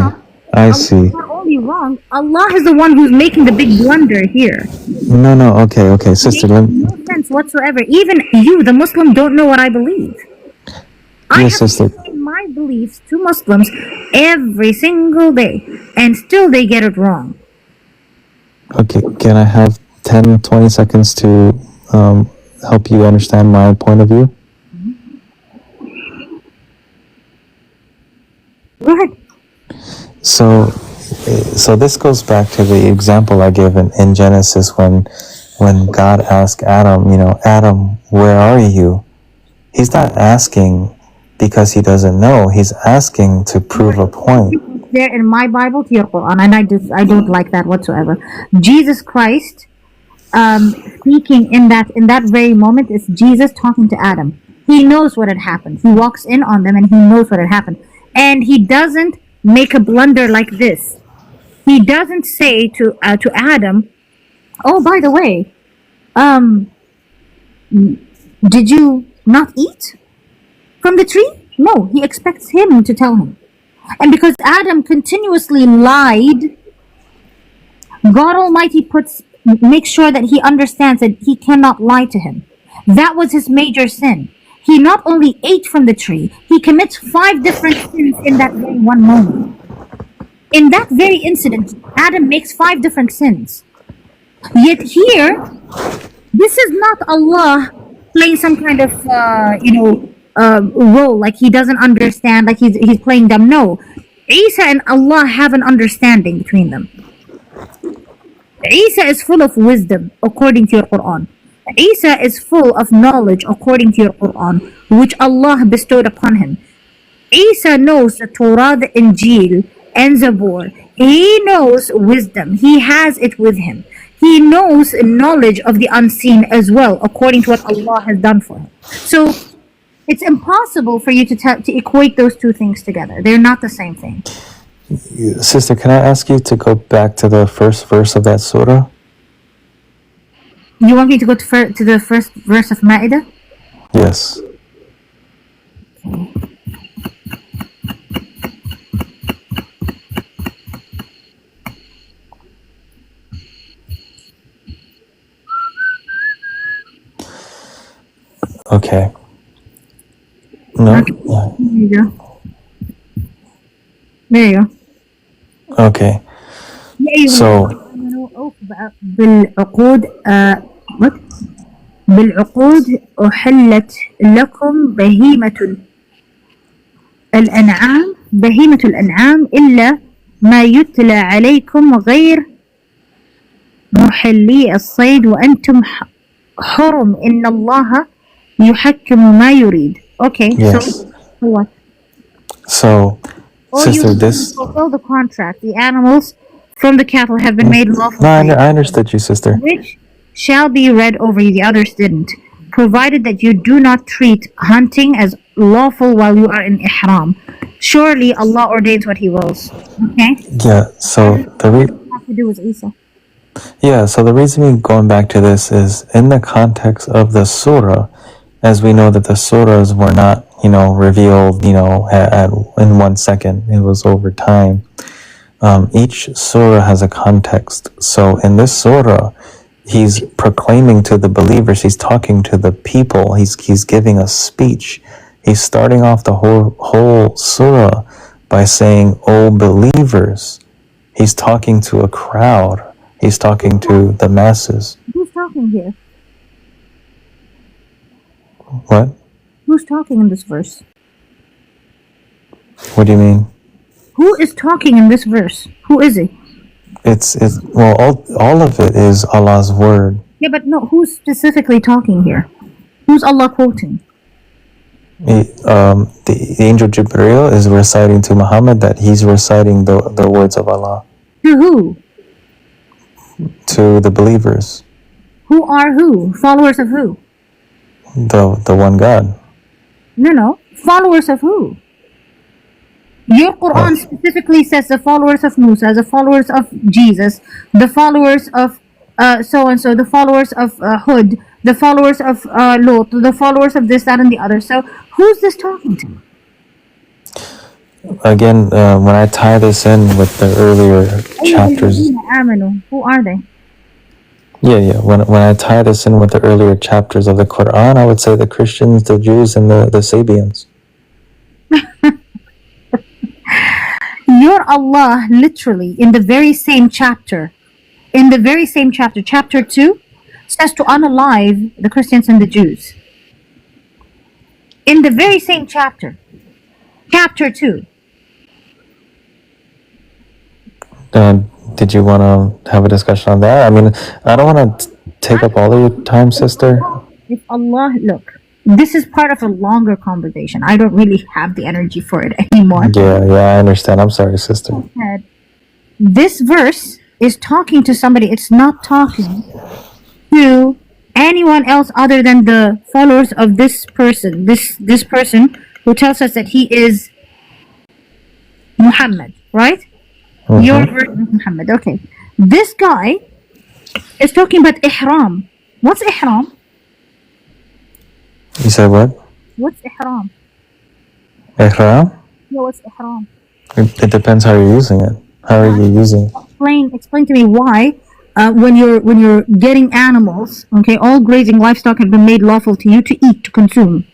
I see. Not only wrong, Allah is the one who's making the big blunder here. No. Okay, sister. No sense whatsoever. Even you, the Muslim, don't know what I believe. I have sister. to explain my beliefs to Muslims every single day, and still they get it wrong. Okay, can I have 10, 20 seconds to help you understand my point of view? Go ahead. So this goes back to the example I gave in Genesis when God asked Adam, Adam, where are you? He's not asking because he doesn't know. He's asking to prove a point. There in my Bible to your Quran, and I don't like that whatsoever. Jesus Christ speaking in that very moment is Jesus talking to Adam. He knows what had happened. He walks in on them and he knows what had happened. And he doesn't make a blunder like this. He doesn't say to Adam, oh, by the way, did you not eat from the tree? No, he expects him to tell him. And because Adam continuously lied, God Almighty makes sure that he understands that he cannot lie to him. That was his major sin. He not only ate from the tree, he commits 5 different sins in that very one moment. In that very incident, Adam makes 5 different sins. Yet here, this is not Allah playing some kind of, role, like he doesn't understand, like he's playing dumb. No, Isa and Allah have an understanding between them. Isa is full of wisdom according to your Quran. Isa is full of knowledge according to your Quran, which Allah bestowed upon him. Isa knows the Torah, the Injil, and Zabur. He knows wisdom. He has it with him. He knows knowledge of the unseen as well, according to what Allah has done for him. So it's impossible for you to equate those two things together. They're not the same thing. Sister, can I ask you to go back to the first verse of that surah? You want me to go to the first verse of Ma'idah? Yes. Okay. No? There you go. There you go. Okay. So بالعقود أحلت لكم بهيمة الأنعام إلا ما يتلى عليكم غير محلي الصيد وأنتم حرم إن الله يحكم ما يريد. Okay, yes. So what? So, sister, this fulfill the contract. The animals from the cattle have been made lawful. No, I understood you, sister. Which shall be read over you. The others didn't. Provided that you do not treat hunting as lawful while you are in ihram. Surely Allah ordains what He wills. Okay. Yeah. So have to do with Isa. Yeah. So the reason me going back to this is in the context of the surah, as we know that the surahs were not, revealed, in 1 second. It was over time. Each surah has a context. So in this surah, he's proclaiming to the believers. He's talking to the people. He's giving a speech. He's starting off the whole surah by saying, "O believers." He's talking to a crowd, He's talking to the masses. Who's talking here? What? Who's talking in this verse? What do you mean? Who is talking in this verse? Who is it? It's well, all of it is Allah's word. Yeah, but no, who's specifically talking here? Who's Allah quoting? The angel Jibreel is reciting to Muhammad that he's reciting the words of Allah To who? to the believers, Who are who? Followers of who? the one God. No. Followers of who? Your Quran specifically says the followers of Musa, the followers of Jesus, the followers of so and so, the followers of Hud, the followers of Lot, the followers of this, that, and the other. So who's this talking to? Again, when I tie this in with the earlier chapters, Who are they? yeah. When I tie this in with the earlier chapters of the Quran, I would say the Christians, the Jews, and the Sabians. Your Allah, literally, in the very same chapter, chapter 2, says to unalive the Christians and the Jews. In the very same chapter 2. Did you want to have a discussion on that? I mean, I don't want to take up all of your time, sister. If Allah, look, this is part of a longer conversation. I don't really have the energy for it anymore. Yeah, I understand. I'm sorry, sister. This verse is talking to somebody. It's not talking to anyone else other than the followers of this person. This person who tells us that he is Muhammad, right? Mm-hmm. Your version of Muhammad. Okay. This guy is talking about ihram. What's ihram? You said what? What's ihram? Ihram? Yeah, what's ihram? It depends how you're using it. How are you using it? Explain to me why when you're getting animals, okay, all grazing livestock have been made lawful to you to eat, to consume,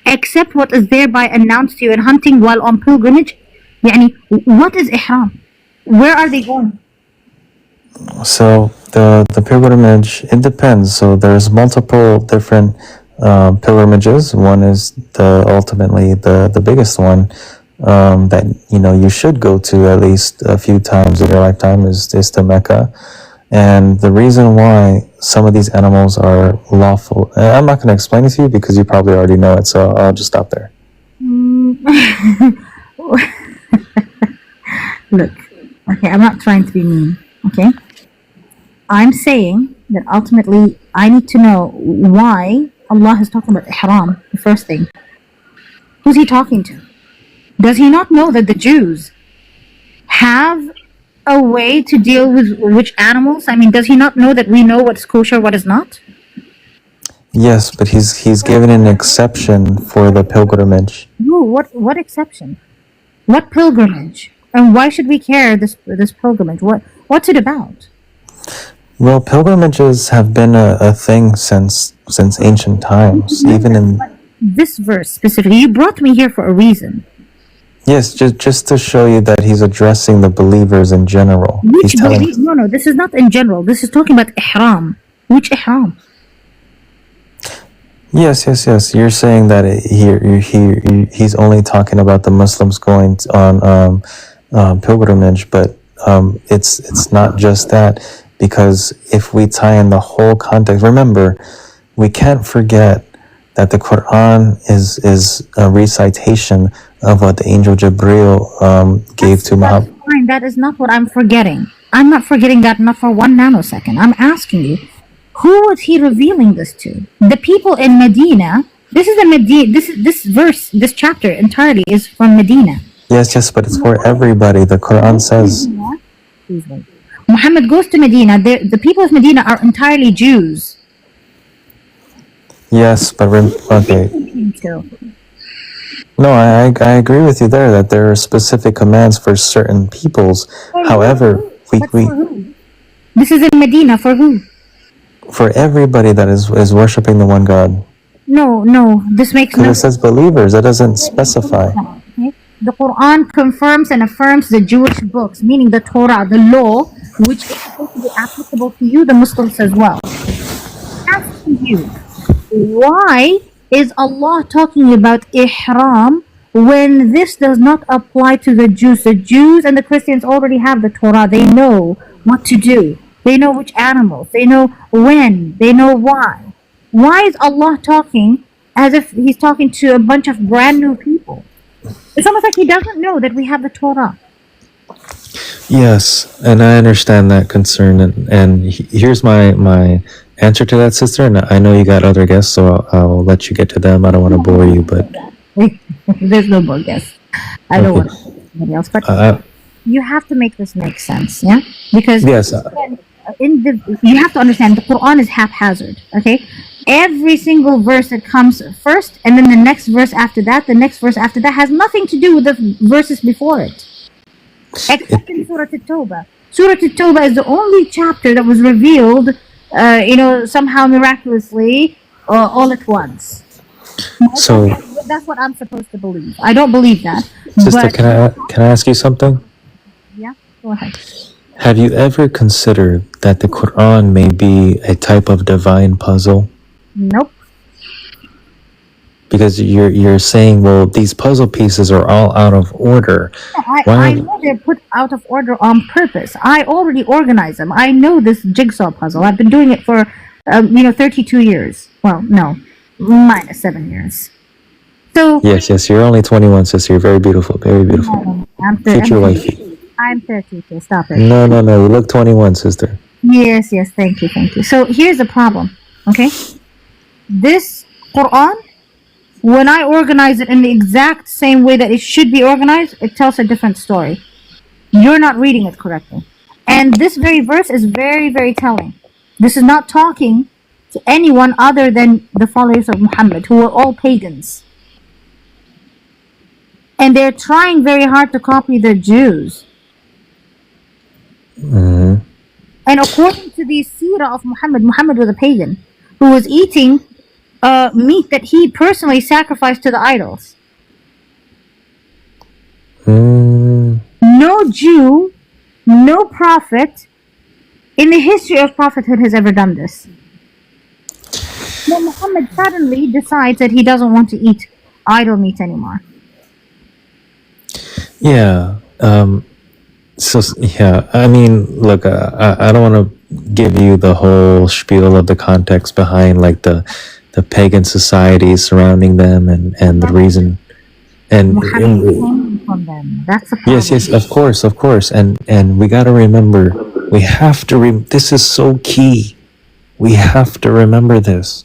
except what is thereby announced to you in hunting while on pilgrimage. Yani, what is ihram? Where are they going? So the pilgrimage, it depends. So there's multiple different pilgrimages. One is ultimately the biggest one that you should go to at least a few times in your lifetime is to Mecca. And the reason why some of these animals are lawful, and I'm not going to explain it to you because you probably already know it, so I'll just stop there. Look, okay, I'm not trying to be mean, okay? I'm saying that ultimately I need to know why Allah is talking about ihram, the first thing. Who's he talking to? Does he not know that the Jews have a way to deal with which animals? I mean, does he not know that we know what's kosher, what is not? Yes, but he's given an exception for the pilgrimage. No, what exception? What pilgrimage? And why should we care this pilgrimage? What's it about? Well, pilgrimages have been a thing since ancient times, even in this verse specifically. You brought me here for a reason. Yes, just to show you that he's addressing the believers in general. Which no, this is not in general. This is talking about ihram. Which ihram? Yes. You're saying that he's only talking about the Muslims going on pilgrimage, but it's not just that, because if we tie in the whole context, remember, we can't forget that the Quran is a recitation of what the angel Jibreel gave to Muhammad. Fine, that is not what I'm forgetting. I'm not forgetting that, not for 1 nanosecond. I'm asking you, who was he revealing this to? The people in Medina. This verse, this chapter entirely is from Medina. Yes, but it's for everybody. The Quran says. Muhammad goes to Medina. The people of Medina are entirely Jews. Yes, but okay. No, I agree with you there that there are specific commands for certain peoples. However, this is in Medina for who? For everybody that is worshiping the one God. No, this makes no sense. Because it says believers, it doesn't specify. The Quran confirms and affirms the Jewish books, meaning the Torah, the law which is supposed to be applicable to you, the Muslims as well. Asking you, why is Allah talking about ihram when this does not apply to the Jews? The Jews and the Christians already have the Torah. They know what to do. They know which animals. They know when. They know why. Why is Allah talking as if He's talking to a bunch of brand new people? It's almost like He doesn't know that we have the Torah. Yes, and I understand that concern, and here's my answer to that, sister. And I know you got other guests, so I'll let you get to them. I don't want to bore you, but There's no more guests. I don't okay. want to say anybody else, but you have to make this make sense, yeah? Because Yes, you have to understand the Quran is haphazard, okay? Every single verse that comes first, and then the next verse after that, the next verse after that, has nothing to do with the verses before it. Except in Surah At-Tawbah. Surah At-Tawbah is the only chapter that was revealed, somehow miraculously, all at once. so That's what I'm supposed to believe. I don't believe that. sister, But, can I ask you something? yeah, go ahead. Have you ever considered that the Quran may be a type of divine puzzle? Nope. Because you're saying, well, these puzzle pieces are all out of order. I know they're put out of order on purpose. I already organize them. I know this jigsaw puzzle. I've been doing it for, 32 years. Well, no, minus 7 years. So Yes, you're only 21, sister. You're very beautiful, very beautiful. Future wifey. I'm 32. Stop it. No, you look 21, sister. Yes, thank you. So here's the problem, okay? This Quran, when I organize it in the exact same way that it should be organized, it tells a different story. You're not reading it correctly. And this very verse is very, very telling. This is not talking to anyone other than the followers of Muhammad, who are all pagans. And they're trying very hard to copy the Jews. Mm-hmm. And according to the seerah of Muhammad was a pagan who was eating meat that he personally sacrificed to the idols. No Jew, no prophet in the history of prophethood has ever done this. So Muhammad suddenly decides that he doesn't want to eat idol meat anymore. Yeah. I mean, look, I don't want to give you the whole spiel of the context behind like the pagan societies surrounding them and the reason. And Muhammad came from them. That's the problem. yes, of course. And we got to remember, we have to, this is so key. We have to remember this,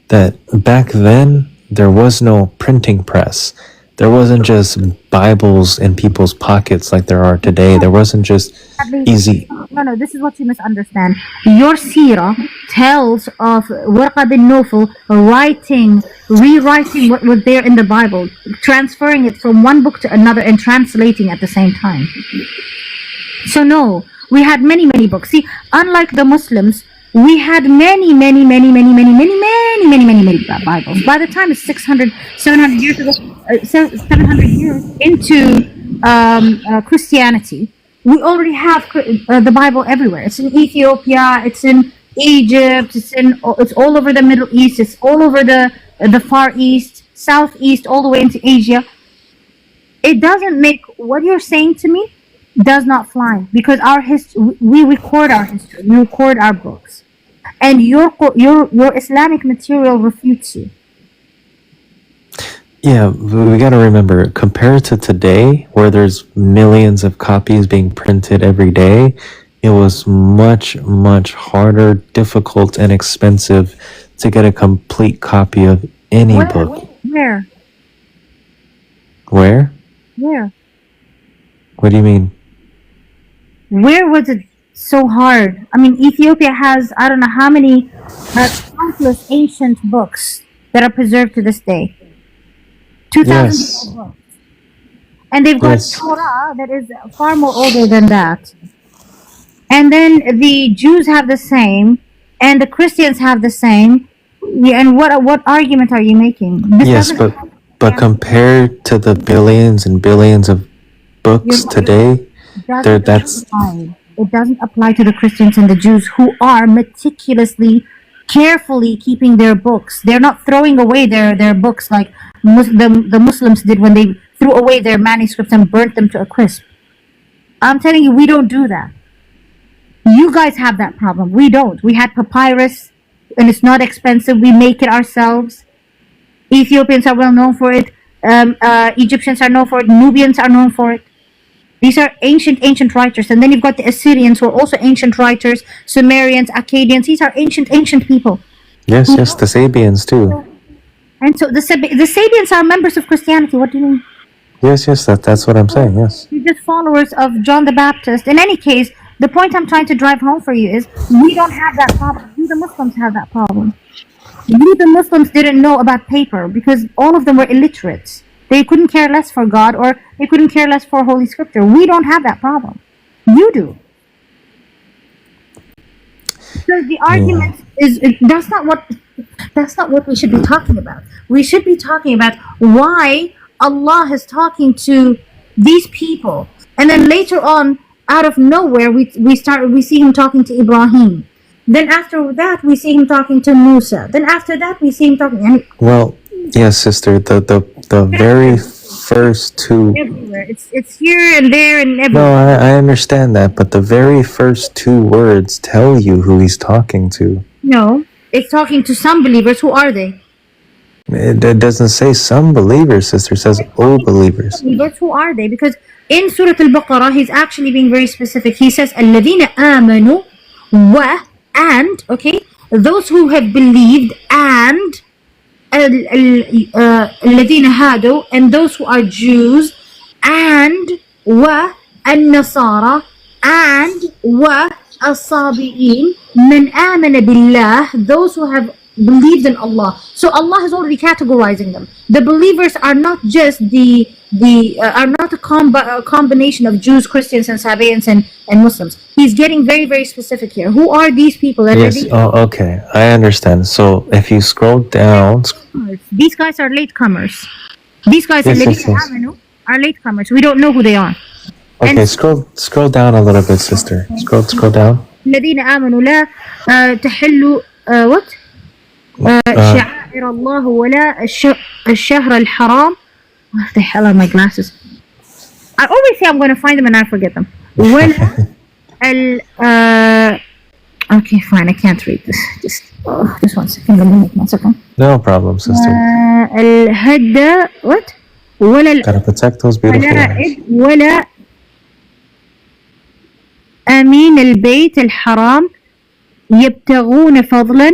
that back then there was no printing press. There wasn't just Bibles in people's pockets like there are today. There wasn't just easy. No, this is what you misunderstand. Your seerah tells of Warqa bin Nawfal rewriting what was there in the Bible, transferring it from one book to another and translating at the same time. So no, we had many books. See, unlike the Muslims, we had many Bibles. By the time it's 700 years ago, 700 years into Christianity, we already have the Bible everywhere. It's in Ethiopia, it's in Egypt, it's all over the Middle East, it's all over the Far East, Southeast, all the way into Asia. It doesn't make what you're saying to me does not fly, because our history, we record our history, we record our books, and your Islamic material refutes you. Yeah, we got to remember, compared to today, where there's millions of copies being printed every day, it was much harder, difficult, and expensive to get a complete copy of any book. Where? Where? Where? What do you mean? Where was it so hard? I mean, Ethiopia has, I don't know how many countless ancient books that are preserved to this day. 2,000 Yes. books. And they've got Yes. Torah that is far more older than that. And then the Jews have the same, and the Christians have the same. Yeah, and what argument are you making? This Yes, doesn't- but compared to the billions and billions of books today, doesn't that's apply. It doesn't apply to the Christians and the Jews who are meticulously, carefully keeping their books. They're not throwing away their books like the Muslims did when they threw away their manuscripts and burnt them to a crisp. I'm telling you, we don't do that. You guys have that problem. We don't. We had papyrus, and it's not expensive. We make it ourselves. Ethiopians are well known for it. Egyptians are known for it. Nubians are known for it. These are ancient writers. And then you've got the Assyrians, who are also ancient writers. Sumerians, Akkadians. These are ancient people. Yes, the Sabians too. And so the Sabians are members of Christianity. What do you mean? Yes, that's what I'm saying, yes. You're just followers of John the Baptist. In any case, the point I'm trying to drive home for you is we don't have that problem. You, the Muslims, have that problem. You, the Muslims, didn't know about paper because all of them were illiterate. They couldn't care less for God, or they couldn't care less for Holy Scripture. We don't have that problem. You do. So the argument is that's not what we should be talking about. We should be talking about why Allah is talking to these people, and then later on, out of nowhere, we see him talking to Ibrahim. Then after that, we see him talking to Musa. Then after that, we see him talking. Well, yes, sister. The very first two. Everywhere. It's here and there and everywhere. No, I understand that, but the very first two words tell you who he's talking to. No, it's talking to some believers. Who are they? It doesn't say some believers, sister. It says all believers. Believers, who are they? Because in Surah Al-Baqarah, he's actually being very specific. He says, الَّذِينَ آمَنُوا and, okay, those who have believed, and الَّذِينَ هَادُوا, and those who are Jews, and النَّصَارَى, and الصَّابِئِينَ مَنْ آمَنَ بِاللَّهِ, those who have believed in Allah. So Allah is already categorizing them. The believers are not just are not a combination of Jews, Christians, and Sabaeans and Muslims. He's getting very, very specific here. Who are these people? Yes. Oh, okay. I understand. So if you scroll down, these guys are latecomers. These guys Yes, are latecomers. We don't know who they are. okay, scroll down a little bit, sister. Scroll down. الذين آمنوا لا تحلوا what? شعائر الله ولا الشهر الحرام. What the hell are my glasses? I always say I'm going to find them and I forget them. ولا okay, fine, I can't read this. Just 1 second. Let me make 1 second. No problem, sister. الهدى what? ولا Gotta protect those beautiful eyes. ولا أمين البيت الحرام يبتغون فضلا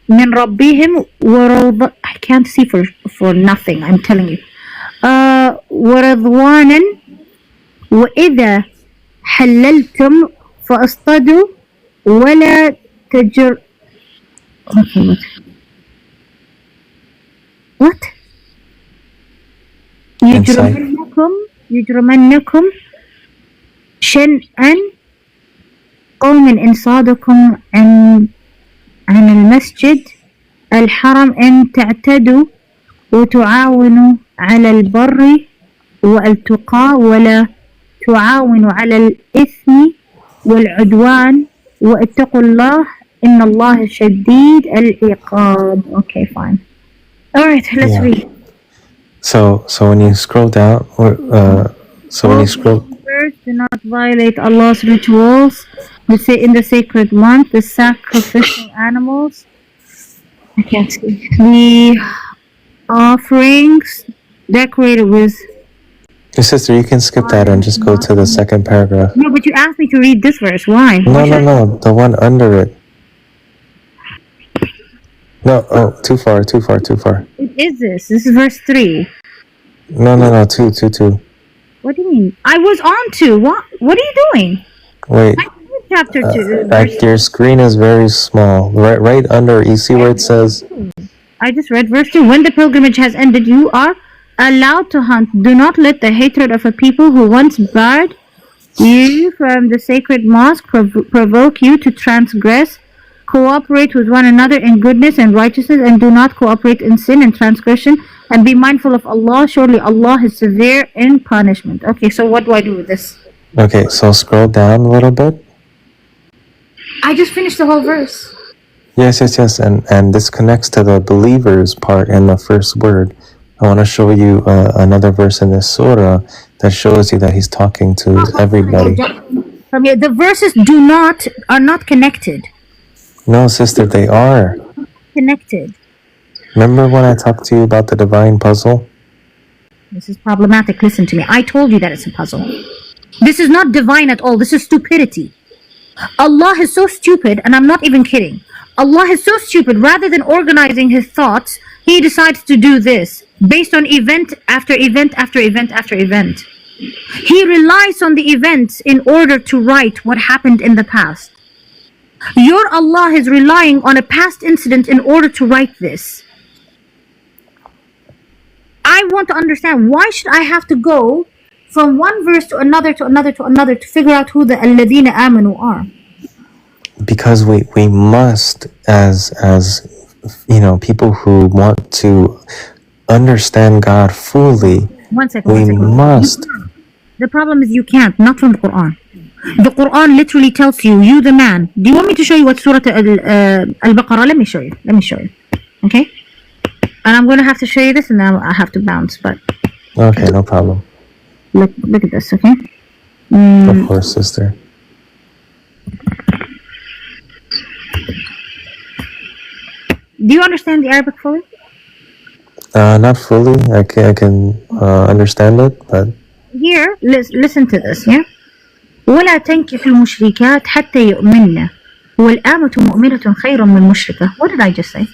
من ربهم ورضا. I can't see for nothing, I'm telling you. ورضوانا وإذا حللتم فاصطادوا ولا تجر. Okay, what? يجرمنكم شنآن قوم إن صادكم عن المسجد الحرام أن تعتدوا وتعاونوا على البر والتقى ولا تعاونوا على الإثم والعدوان واتقوا الله إن الله شديد العقاب. Okay, fine. Alright, let's read. So when you scroll down, when you scroll, do not violate Allah's rituals. In the sacred month, the sacrificial animals. I can't see. The offerings decorated with. sister, you can skip that and just go to the second paragraph. No, but you asked me to read this verse. Why? No, the one under it. No, too far. What is this? This is verse 3. No, two. What do you mean? I was on 2. What are you doing? Wait. Chapter 2. Your screen is very small. Right under, you see where it says... I just read verse 2. When the pilgrimage has ended, you are allowed to hunt. Do not let the hatred of a people who once barred you from the sacred mosque provoke you to transgress. Cooperate with one another in goodness and righteousness, and do not cooperate in sin and transgression, and be mindful of Allah. Surely Allah is severe in punishment. Okay, so what do I do with this? Okay, so scroll down a little bit. I just finished the whole verse. Yes, yes, yes. And this connects to the believers part in the first word. I want to show you another verse in this surah that shows you that he's talking to everybody. From here, the verses are not connected. No, sister, they are. Connected. Remember when I talked to you about the divine puzzle? This is problematic. Listen to me. I told you that it's a puzzle. This is not divine at all. This is stupidity. Allah is so stupid, and I'm not even kidding. Allah is so stupid, rather than organizing his thoughts, he decides to do this based on event after event after event after event. He relies on the events in order to write what happened in the past. Your Allah is relying on a past incident in order to write this. I want to understand, why should I have to go from one verse to another to another to another to figure out who the alladhina amanu are? Because we must, as you know, people who want to understand God fully, One second. we must. The problem is you can't, not from the Quran. The Quran literally tells you, you the man. Do you want me to show you what Surah Al-Baqarah? Let me show you. Okay? And I'm going to have to show you this, and then I have to bounce. But Okay, no problem. look at this, okay? Of course, sister. Do you understand the Arabic fully? Not fully. I can understand it, but Here, listen to this, yeah? ولا تنكحوا المشركات حتى يؤمنن والآمة مؤمنة خير من مشركة. What did I just say?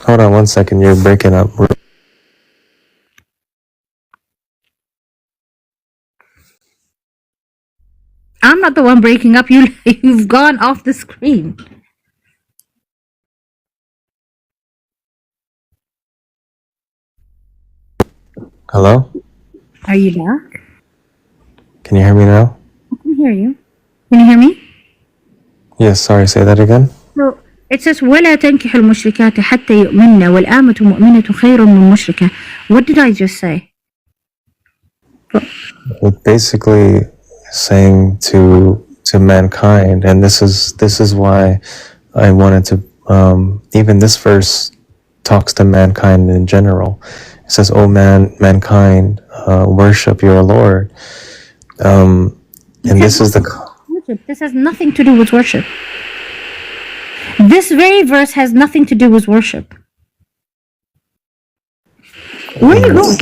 hold on 1 second. You're breaking up. I'm not the one breaking up. You've gone off the screen. Hello? Are you back? Can you hear me now? I can hear you. Can you hear me? Yes, sorry, say that again. So it says ولا تنكحوا المشركات حتى يؤمنن والآمة مؤمنة خير من مشركة. What did I just say? It's basically saying to mankind, and this is why I wanted to even this verse talks to mankind in general. It says, "Oh mankind, worship your Lord." And this is the Worship. This has nothing to do with worship. This very verse has nothing to do with worship. Where are you going?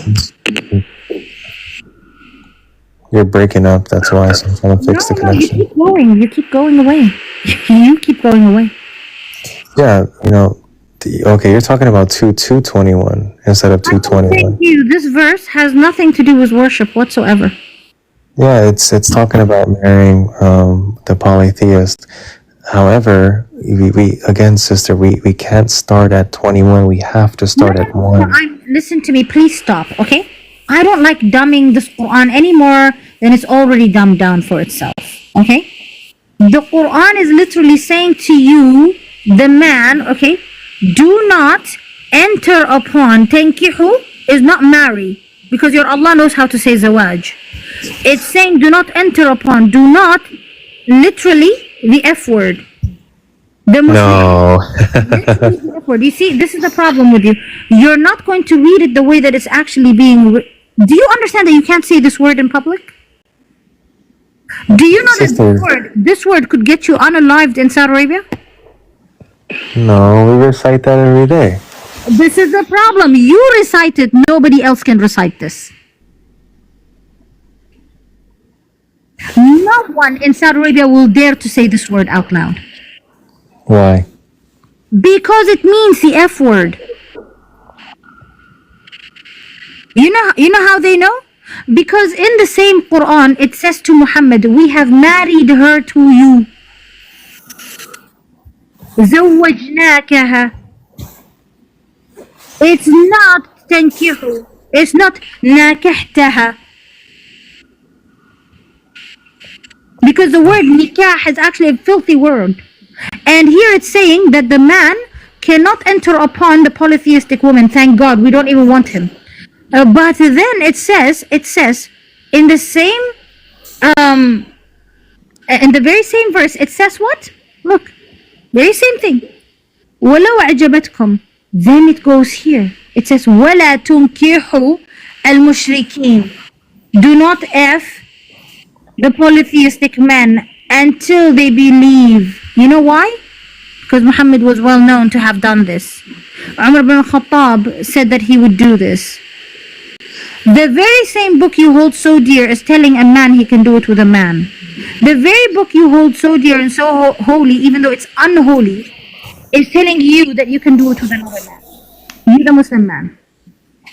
You're breaking up. That's why, so I'm trying to fix the connection. You keep going. You keep going away. You keep going away. Yeah, you know. Okay, you're talking about 2:21 instead of 2:21. You. This verse has nothing to do with worship whatsoever. Yeah, it's talking about marrying the polytheist. However, we again, sister, we can't start at 21. We have to start at 1. Listen to me, please stop, okay? I don't like dumbing this Quran any more than it's already dumbed down for itself, okay? The Quran is literally saying to you, the man, okay, do not enter upon, tankihu is not marry, because your Allah knows how to say zawaj. It's saying do not enter upon, do not, literally the F word. The No. You see, this is the problem with you. You're not going to read it the way that it's actually being. Do you understand that you can't say this word in public? Do you know that this word could get you unalived in Saudi Arabia? No, we recite that every day. This is the problem. You recite it. Nobody else can recite this. No one in Saudi Arabia will dare to say this word out loud. Why? Because it means the F word. You know how they know? Because in the same Quran it says to Muhammad, we have married her to you. زوجناكها. It's not تنكحوا. It's not ناكحتها. Because the word nikah is actually a filthy word. And here it's saying that the man cannot enter upon the polytheistic woman. Thank God, we don't even want him. But then it says in the same, in the very same verse, it says what? Look, very same thing. ولو أعجبتكم. Then it goes here. It says ولا تنكحوا المشركين. Do not F the polytheistic men until they believe. You know why? Because Muhammad was well known to have done this. Umar ibn al-Khattab said that he would do this. The very same book you hold so dear is telling a man he can do it with a man. The very book you hold so dear and so holy, even though it's unholy, is telling you that you can do it with another man. You, the Muslim man.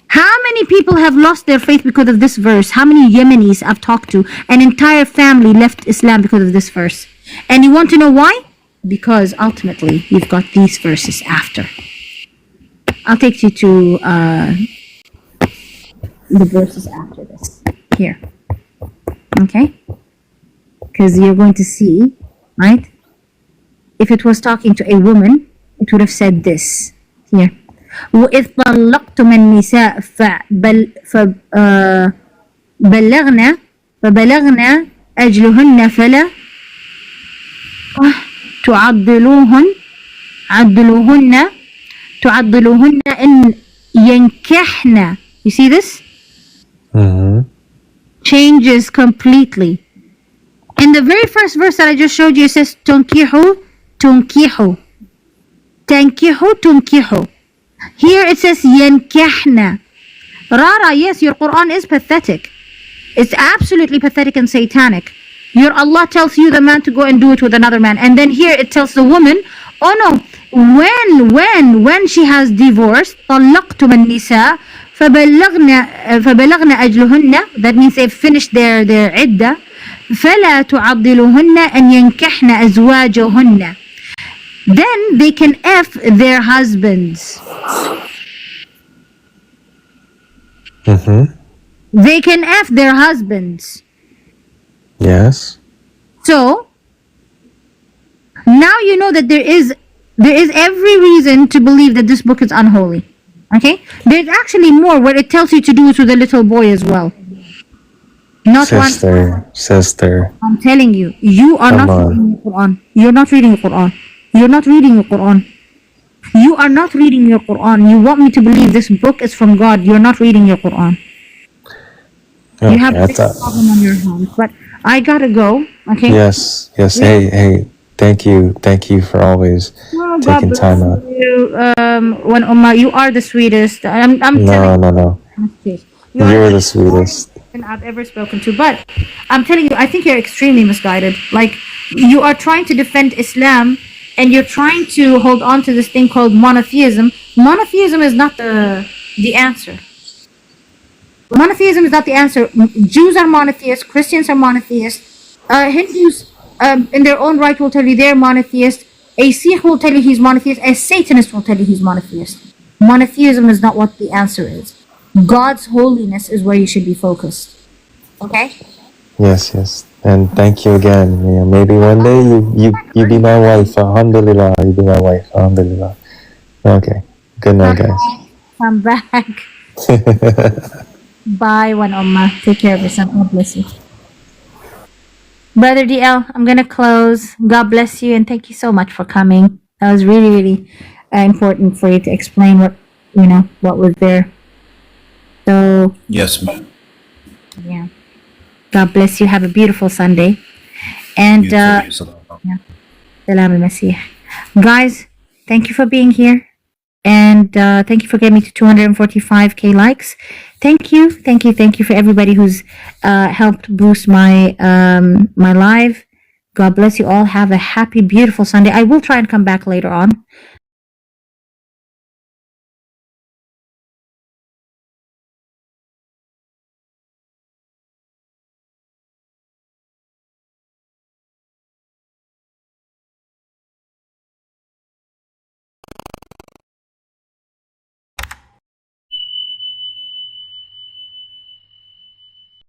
How many people have lost their faith because of this verse? How many Yemenis I've talked to? An entire family left Islam because of this verse. And you want to know why? Because ultimately you've got these verses after. I'll take you to the verses after this. Here. Okay? Because you're going to see, right? If it was talking to a woman, it would have said this. Here. وإذ طلقتم النساء فبلغنا أجلهن فلا تعضلوهن إن ينكحن. You see this? Changes completely. In the very first verse that I just showed you, it says tunkihu. Here it says yankahna. Rara, yes, your Quran is pathetic. It's absolutely pathetic and satanic. Your Allah tells you, the man, to go and do it with another man. And then here it tells the woman, oh no, when she has divorced, طلقتم النساء فبلغنا أجلهن, that means they've finished their عدة, فلا تعضلوهن أن ينكحن أزواجهن. Then they can F their husbands. They can F their husbands. Yes. So now you know that there is every reason to believe that this book is unholy. Okay? There's actually more where it tells you to do it with a little boy as well. Not Sister. I'm telling you, you are not reading the Quran. You're not reading the Quran. You're not reading the Quran. You are not reading your Quran. You want me to believe this book is from God. You're not reading your Quran. Okay, You have a big problem on your hands. But I gotta go. Okay? Yes. Hey, thank you for always taking time out. When Ummah, you are the sweetest. I'm telling you. No. You're the sweetest I've ever spoken to. But I'm telling you, I think you're extremely misguided. Like, you are trying to defend Islam and you're trying to hold on to this thing called monotheism. Monotheism is not the answer. Monotheism is not the answer. Jews are monotheists, Christians are monotheists, Hindus in their own right will tell you they're monotheists, a Sikh will tell you he's monotheist, a Satanist will tell you he's monotheist. Monotheism is not what the answer is. God's holiness is where you should be focused. Okay? Yes. And thank you again. Yeah, maybe one day you be my wife. Alhamdulillah, you be my wife. Alhamdulillah. Okay. Good night, guys. Come back. Bye, one Ummah. Take care of yourself. God bless you. Brother DL, I'm going to close. God bless you and thank you so much for coming. That was really, really important for you to explain what was there. So, Yes, ma'am. yeah. God bless you. Have a beautiful Sunday. And, Salam al-Masih. Guys, thank you for being here. And thank you for getting me to 245k likes. Thank you for everybody who's helped boost my my live. God bless you all. Have a happy, beautiful Sunday. I will try and come back later on.